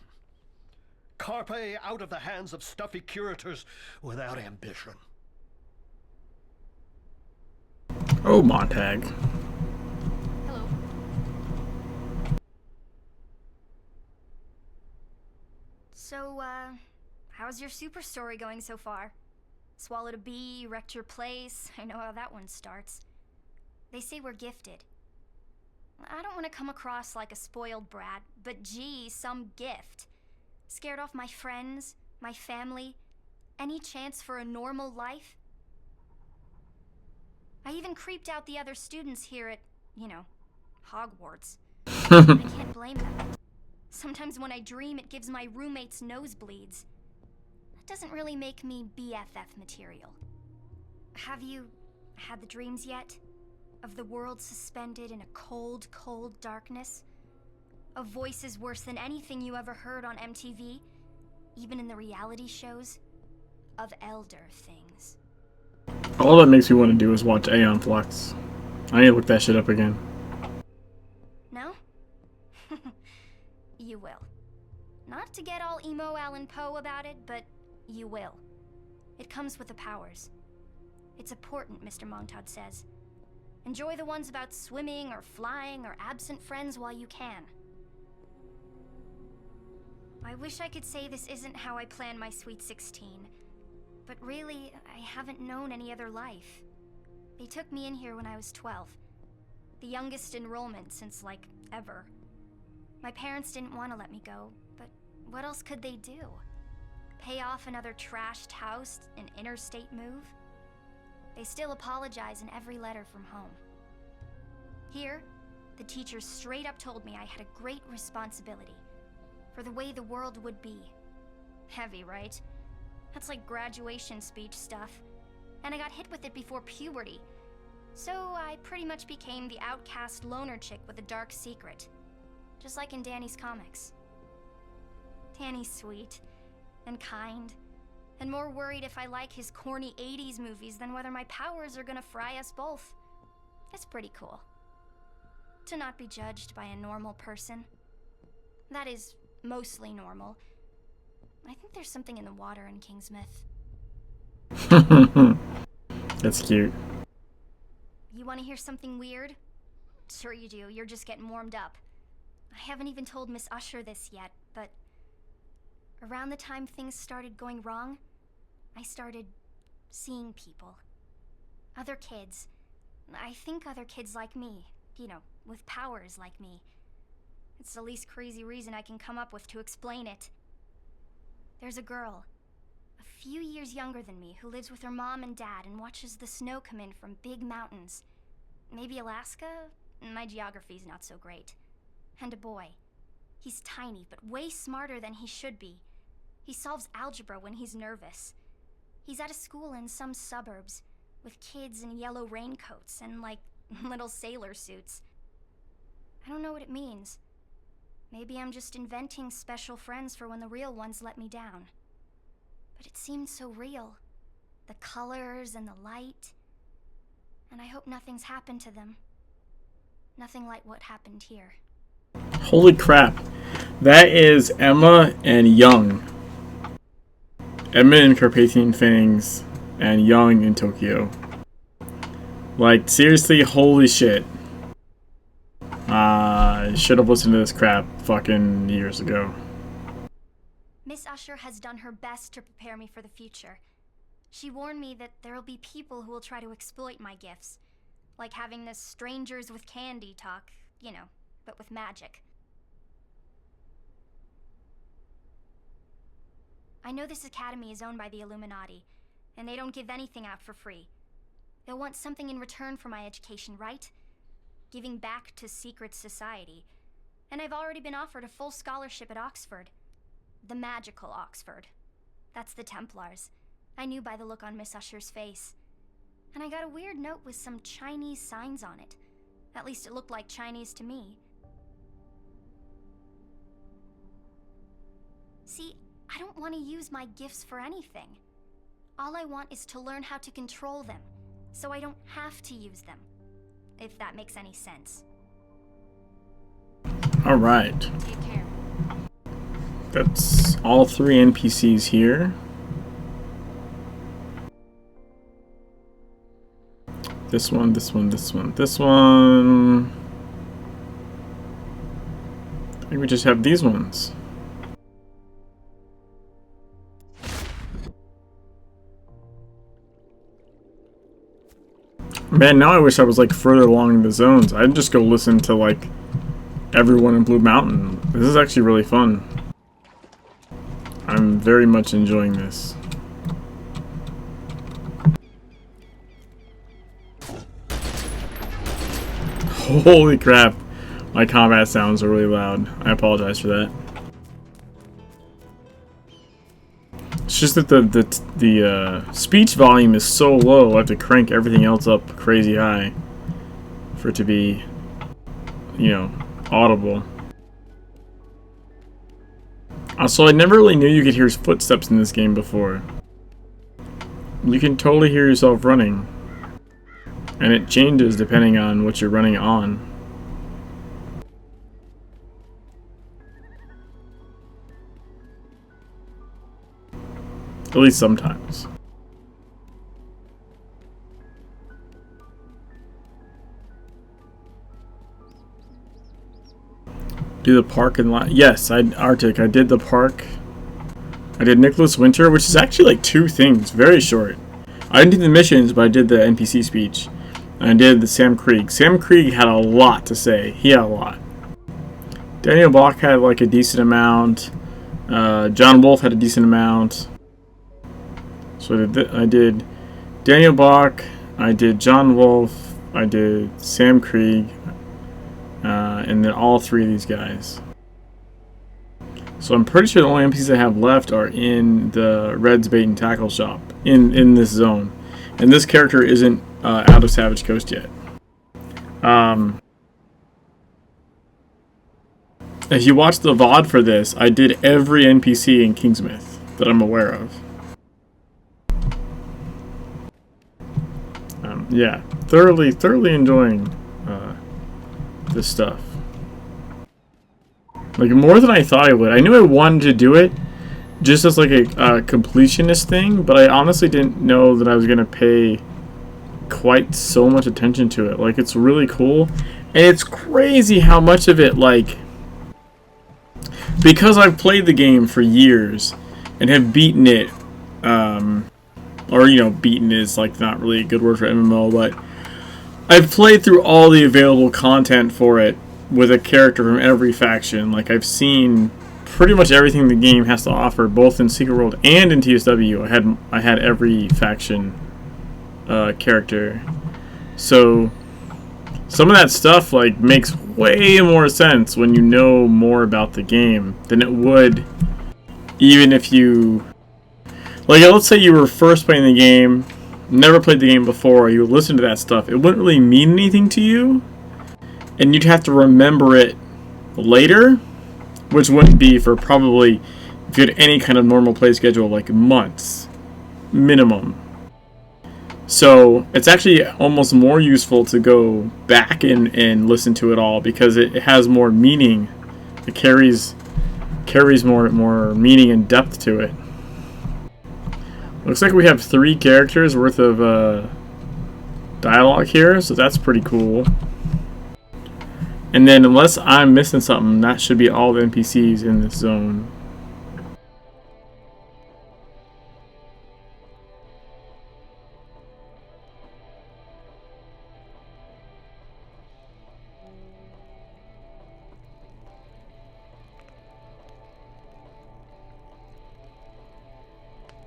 Carpe out of the hands of stuffy curators without ambition. Oh, Montag. Hello. So, how's your super story going so far? Swallowed a bee, wrecked your place. I know how that one starts. They say we're gifted. I don't want to come across like a spoiled brat, but gee, some gift. Scared off my friends, my family, any chance for a normal life. I even creeped out the other students here at, Hogwarts. I can't blame them. Sometimes when I dream, it gives my roommates nosebleeds. That doesn't really make me BFF material. Have you had the dreams yet? Of the world suspended in a cold, cold darkness? Of voices worse than anything you ever heard on MTV? Even in the reality shows? Of elder things. All that makes me want to do is watch Aeon Flux. I need to look that shit up again. No? You will. Not to get all emo Alan Poe about it, but you will. It comes with the powers. It's important, Mr. Montaud says. Enjoy the ones about swimming or flying or absent friends while you can. I wish I could say this isn't how I plan my Sweet 16. But really, I haven't known any other life. They took me in here when I was 12. The youngest enrollment since, ever. My parents didn't want to let me go, but what else could they do? Pay off another trashed house, an interstate move? They still apologize in every letter from home. Here, the teachers straight up told me I had a great responsibility for the way the world would be. Heavy, right? That's like graduation speech stuff. And I got hit with it before puberty. So I pretty much became the outcast loner chick with a dark secret. Just like in Danny's comics. Danny's sweet and kind, and more worried if I like his corny 80s movies than whether my powers are gonna fry us both. It's pretty cool. To not be judged by a normal person. That is, mostly normal. I think there's something in the water in Kingsmouth. That's cute. You want to hear something weird? Sure you do, you're just getting warmed up. I haven't even told Miss Usher this yet, but around the time things started going wrong, I started seeing people. Other kids. I think other kids like me, you know, with powers like me. It's the least crazy reason I can come up with to explain it. There's a girl, a few years younger than me, who lives with her mom and dad and watches the snow come in from big mountains. Maybe Alaska? My geography's not so great. And a boy. He's tiny, but way smarter than he should be. He solves algebra when he's nervous. He's at a school in some suburbs, with kids in yellow raincoats and, like, little sailor suits. I don't know what it means. Maybe I'm just inventing special friends for when the real ones let me down. But it seemed so real. The colors and the light. And I hope nothing's happened to them. Nothing like what happened here. Holy crap. That is Emma and Young. Emma in Carpathian Fangs and Young in Tokyo. Like, seriously, holy shit. I should have listened to this crap fucking years ago. Miss Usher has done her best to prepare me for the future. She warned me that there'll be people who will try to exploit my gifts. Like having this strangers with candy talk, you know, but with magic. I know this academy is owned by the Illuminati, and they don't give anything out for free. They'll want something in return for my education, right? Giving back to secret society. And I've already been offered a full scholarship at Oxford. The magical Oxford. That's the Templars. I knew by the look on Miss Usher's face. And I got a weird note with some Chinese signs on it. At least it looked like Chinese to me. See, I don't want to use my gifts for anything. All I want is to learn how to control them, so I don't have to use them. If that makes any sense. Alright. Take care. That's all 3 NPCs here. This one, this one, this one, this one. I think we just have these ones. Man, now I wish I was like further along in the zones. I'd just go listen to like everyone in Blue Mountain. This is actually really fun. I'm very much enjoying this. Holy crap. My combat sounds are really loud. I apologize for that. It's just that the speech volume is so low, I have to crank everything else up crazy high for it to be, you know, audible. Also, I never really knew you could hear footsteps in this game before. You can totally hear yourself running. And it changes depending on what you're running on. At least sometimes. Do the park and lot. Yes, Arctic. I did the park. I did Nicholas Winter, which is actually like 2 things. Very short. I didn't do the missions, but I did the NPC speech. And I did the Sam Krieg. Sam Krieg had a lot to say. He had a lot. Daniel Block had like a decent amount. John Wolfe had a decent amount. So I did Daniel Bach, I did John Wolfe, I did Sam Krieg, and then all 3 of these guys. So I'm pretty sure the only NPCs I have left are in the Red's Bait and Tackle shop, in this zone. And this character isn't out of Savage Coast yet. If you watch the VOD for this, I did every NPC in Kingsmith that I'm aware of. Yeah, thoroughly enjoying this stuff. Like, more than I thought I would. I knew I wanted to do it just as like a completionist thing, but I honestly didn't know that I was going to pay quite so much attention to it. Like, it's really cool, and it's crazy how much of it, like, because I've played the game for years and have beaten it or beaten is like not really a good word for MMO, but I've played through all the available content for it with a character from every faction. Like, I've seen pretty much everything the game has to offer, both in Secret World and in TSW. I had every faction character, so some of that stuff like makes way more sense when you know more about the game than it would even if you, like, let's say you were first playing the game, never played the game before, you listen to that stuff, it wouldn't really mean anything to you, and you'd have to remember it later, which wouldn't be for probably, if you had any kind of normal play schedule, like months minimum. So it's actually almost more useful to go back and listen to it all, because it has more meaning. It carries more meaning and depth to it. Looks like we have 3 characters worth of dialogue here, so that's pretty cool. And then, unless I'm missing something, that should be all the NPCs in this zone.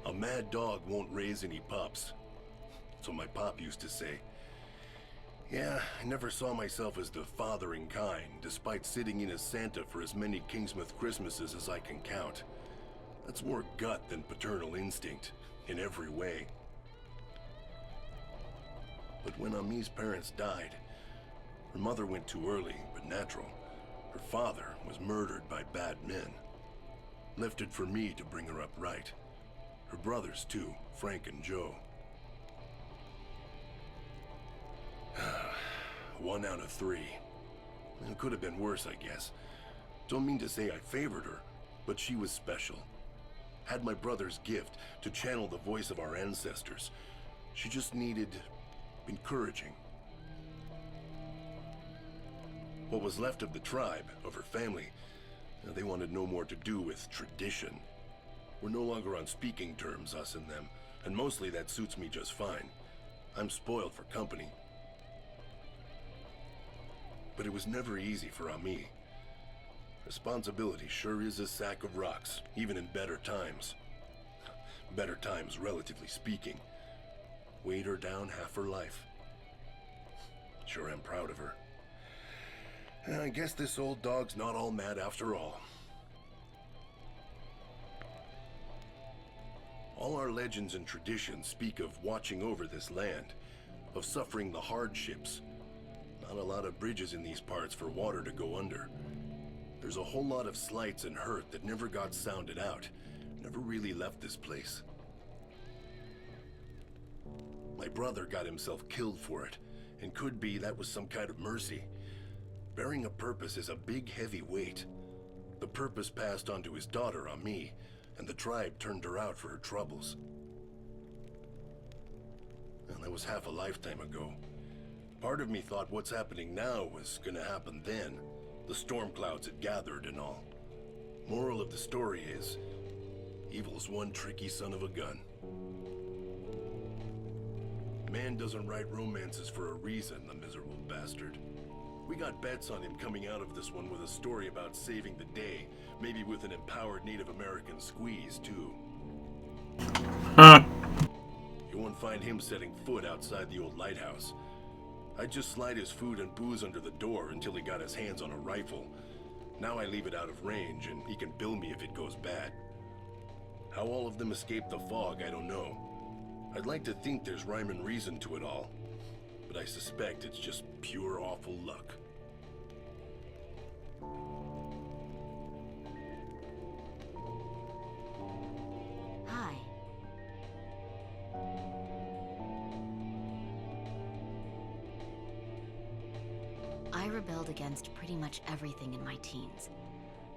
A mad dog won't raise any pups. So my pop used to say. Yeah, I never saw myself as the fathering kind, despite sitting in as Santa for as many Kingsmouth Christmases as I can count. That's more gut than paternal instinct, in every way. But when Ami's parents died, her mother went too early, but natural. Her father was murdered by bad men. Left it for me to bring her up right. Her brothers, too, Frank and Joe. 1 out of 3. It could have been worse, I guess. Don't mean to say I favored her, but she was special. Had my brother's gift to channel the voice of our ancestors. She just needed encouraging. What was left of the tribe, of her family, they wanted no more to do with tradition. We're no longer on speaking terms, us and them, and mostly that suits me just fine. I'm spoiled for company. But it was never easy for Ami. Responsibility sure is a sack of rocks, even in better times. Better times, relatively speaking. Weighed her down half her life. Sure am proud of her. And I guess this old dog's not all mad after all. All our legends and traditions speak of watching over this land, of suffering the hardships. Not a lot of bridges in these parts for water to go under. There's a whole lot of slights and hurt that never got sounded out, never really left this place. My brother got himself killed for it, and could be that was some kind of mercy. Bearing a purpose is a big, heavy weight. The purpose passed on to his daughter, Ami, and the tribe turned her out for her troubles. And that was half a lifetime ago. Part of me thought what's happening now was gonna happen then. The storm clouds had gathered and all. Moral of the story is, evil's one tricky son of a gun. Man doesn't write romances for a reason, the miserable bastard. We got bets on him coming out of this one with a story about saving the day, maybe with an empowered Native American squeeze, too. Huh. You won't find him setting foot outside the old lighthouse. I'd just slide his food and booze under the door until he got his hands on a rifle. Now I leave it out of range, and he can bill me if it goes bad. How all of them escaped the fog, I don't know. I'd like to think there's rhyme and reason to it all, but I suspect it's just pure awful luck. Hi. I rebelled against pretty much everything in my teens.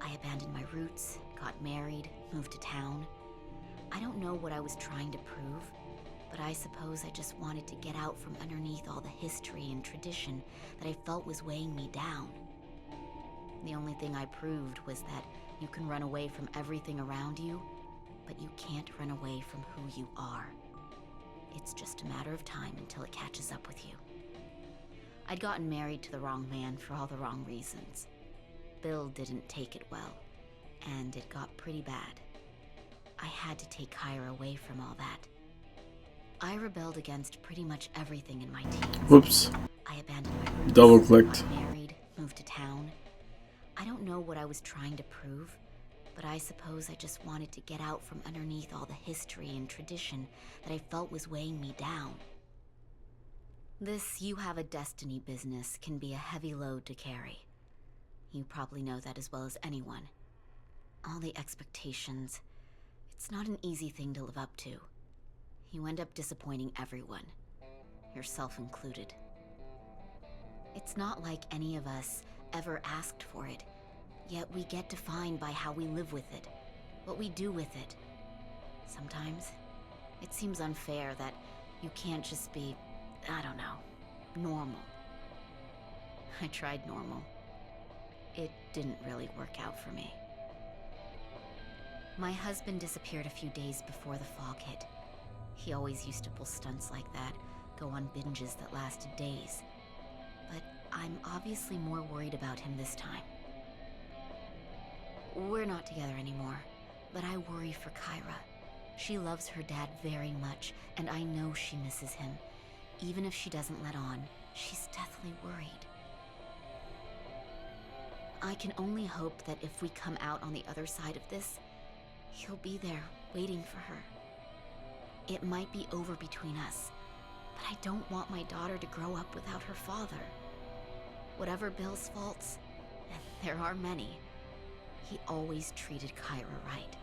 I abandoned my roots, got married, moved to town. I don't know what I was trying to prove, but I suppose I just wanted to get out from underneath all the history and tradition that I felt was weighing me down. The only thing I proved was that you can run away from everything around you, but you can't run away from who you are. It's just a matter of time until it catches up with you. I'd gotten married to the wrong man for all the wrong reasons. Bill didn't take it well, and it got pretty bad. I had to take Kyra away from all that. I rebelled against pretty much everything in my teens. Whoops. I abandoned my roots. Double clicked. I married, moved to town. I don't know what I was trying to prove, but I suppose I just wanted to get out from underneath all the history and tradition that I felt was weighing me down. This you have a destiny business can be a heavy load to carry. You probably know that as well as anyone. All the expectations. It's not an easy thing to live up to. You end up disappointing everyone, yourself included. It's not like any of us ever asked for it, yet we get defined by how we live with it, what we do with it. Sometimes, it seems unfair that you can't just be, I don't know, normal. I tried normal. It didn't really work out for me. My husband disappeared a few days before the fog hit. He always used to pull stunts like that, go on binges that lasted days. But I'm obviously more worried about him this time. We're not together anymore, but I worry for Kyra. She loves her dad very much, and I know she misses him. Even if she doesn't let on, she's deathly worried. I can only hope that if we come out on the other side of this, he'll be there, waiting for her. It might be over between us, but I don't want my daughter to grow up without her father. Whatever Bill's faults, and there are many, he always treated Kyra right.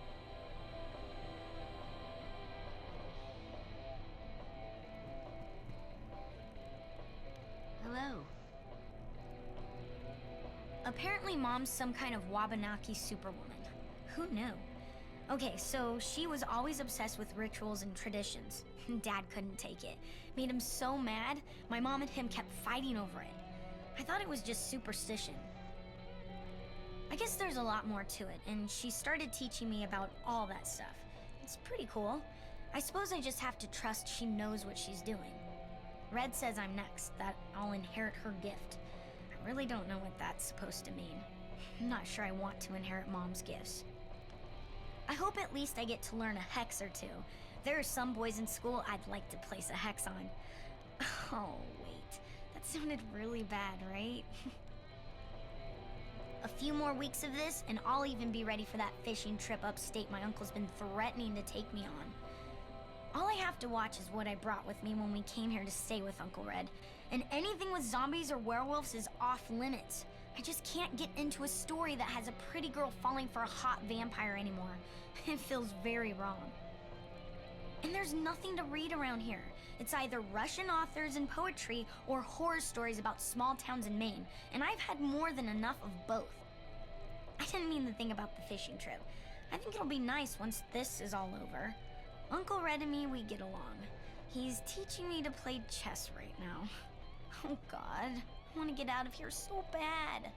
Hello. Apparently Mom's some kind of Wabanaki superwoman. Who knew? Okay, so she was always obsessed with rituals and traditions. Dad couldn't take it. Made him so mad, my mom and him kept fighting over it. I thought it was just superstition. I guess there's a lot more to it, and she started teaching me about all that stuff. It's pretty cool. I suppose I just have to trust she knows what she's doing. Red says I'm next, that I'll inherit her gift. I really don't know what that's supposed to mean. I'm not sure I want to inherit Mom's gifts. I hope at least I get to learn a hex or two. There are some boys in school I'd like to place a hex on. Oh, wait. That sounded really bad, right? A few more weeks of this, and I'll even be ready for that fishing trip upstate my uncle's been threatening to take me on. All I have to watch is what I brought with me when we came here to stay with Uncle Red. And anything with zombies or werewolves is off limits. I just can't get into a story that has a pretty girl falling for a hot vampire anymore. It feels very wrong. And there's nothing to read around here. It's either Russian authors and poetry or horror stories about small towns in Maine, and I've had more than enough of both. I didn't mean the thing about the fishing trip. I think it'll be nice once this is all over. Uncle Red and me, we get along. He's teaching me to play chess right now. Oh God, I want to get out of here so bad.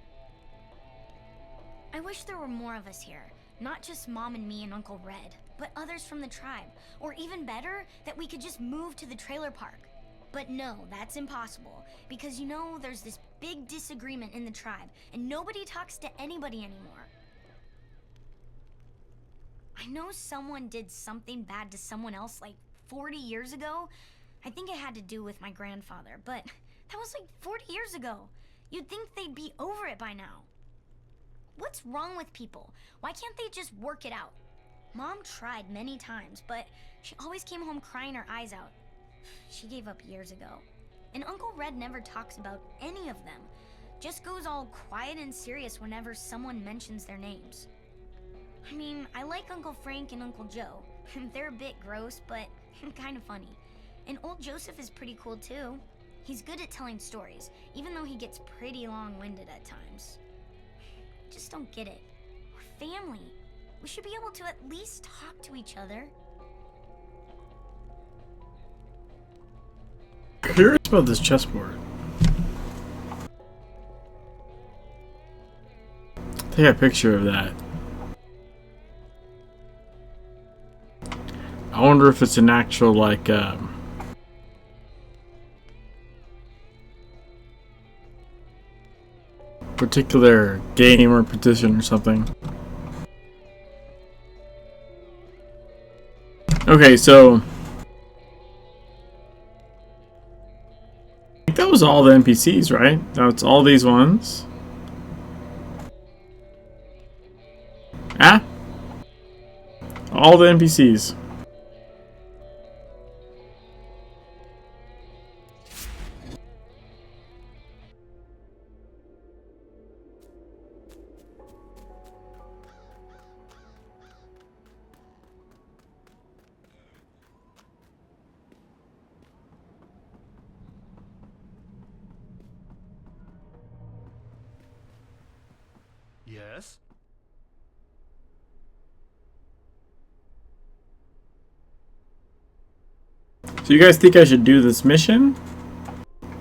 I wish there were more of us here. Not just Mom and me and Uncle Red, but others from the tribe. Or even better, that we could just move to the trailer park. But no, that's impossible. Because you know, there's this big disagreement in the tribe, and nobody talks to anybody anymore. I know someone did something bad to someone else like 40 years ago. I think it had to do with my grandfather, but that was like 40 years ago. You'd think they'd be over it by now. What's wrong with people? Why can't they just work it out? Mom tried many times, but she always came home crying her eyes out. She gave up years ago. And Uncle Red never talks about any of them. Just goes all quiet and serious whenever someone mentions their names. I mean, I like Uncle Frank and Uncle Joe. They're a bit gross, but kind of funny. And old Joseph is pretty cool too. He's good at telling stories, even though he gets pretty long-winded at times. Just don't get it. We're family. We should be able to at least talk to each other. Curious about this chessboard. Take a picture of that. I wonder if it's an actual, like, particular game or petition or something. Okay, so I think that was all the NPCs, right? That's all these ones. Ah? All the NPCs. Yes? So you guys think I should do this mission?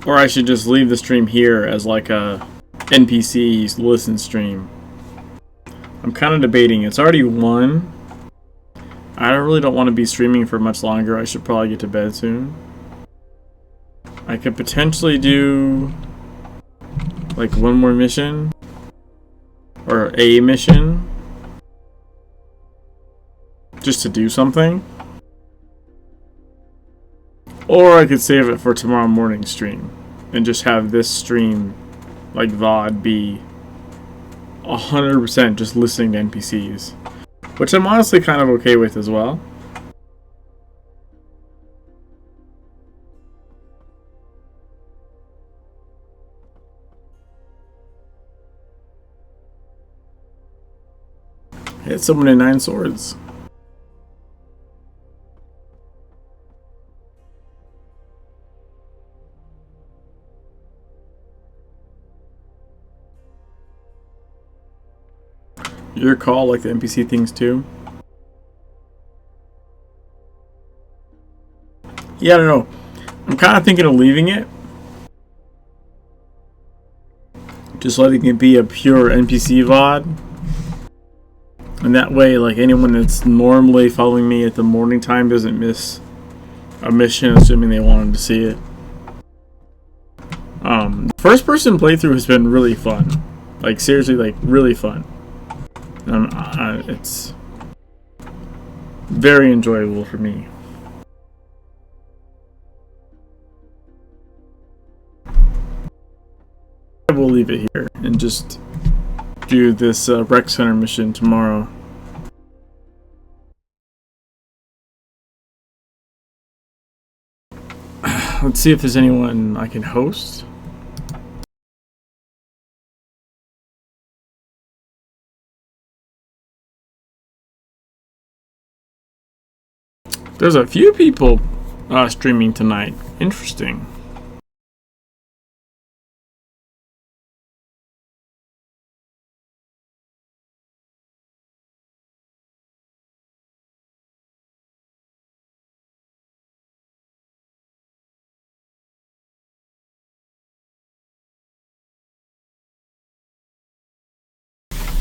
Or I should just leave the stream here as like a NPC listen stream? I'm kind of debating. It's already 1. I really don't want to be streaming for much longer. I should probably get to bed soon. I could potentially do like one more mission. Or a mission. Just to do something. Or I could save it for tomorrow morning stream. And just have this stream, like VOD, be 100% just listening to NPCs. Which I'm honestly kind of okay with as well. Hit someone in 9 swords. Your call, like the NPC things too. Yeah, I don't know. I'm kind of thinking of leaving it. Just letting it be a pure NPC VOD. And that way, like, anyone that's normally following me at the morning time doesn't miss a mission, assuming they wanted to see it. The first person playthrough has been really fun. Like, seriously, like, really fun. It's very enjoyable for me. I will leave it here and just do this rec center mission tomorrow. Let's see if there's anyone I can host. There's a few people streaming tonight. Interesting.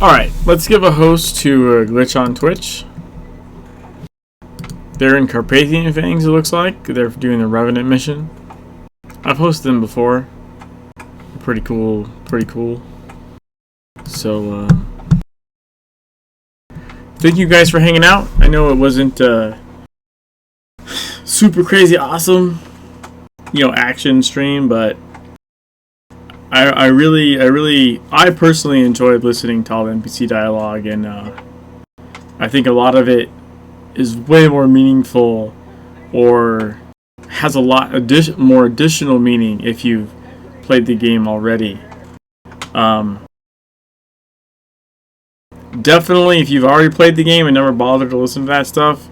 Alright, let's give a host to Glitch on Twitch. They're in Carpathian Fangs, it looks like. They're doing the Revenant mission. I've hosted them before. Pretty cool, pretty cool. So, thank you guys for hanging out. I know it wasn't super crazy awesome, action stream, but I personally enjoyed listening to all the NPC dialogue, and I think a lot of it is way more meaningful, or has a lot more additional meaning if you've played the game already. Definitely, if you've already played the game and never bothered to listen to that stuff,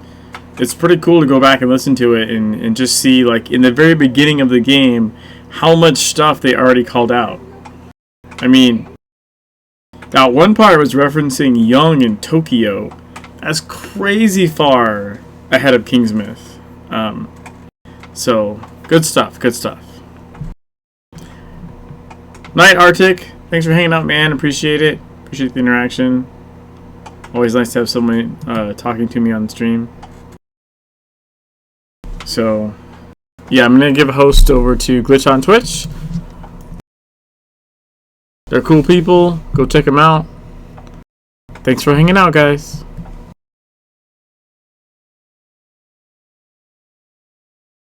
it's pretty cool to go back and listen to it and just see, like, in the very beginning of the game, how much stuff they already called out. I mean, that one part was referencing Young in Tokyo. That's crazy far ahead of Kingsmith. So, good stuff, good stuff. Night, Arctic. Thanks for hanging out, man. Appreciate it. Appreciate the interaction. Always nice to have someone talking to me on the stream. So, yeah, I'm going to give a host over to Glitch on Twitch. They're cool people. Go check them out. Thanks for hanging out, guys.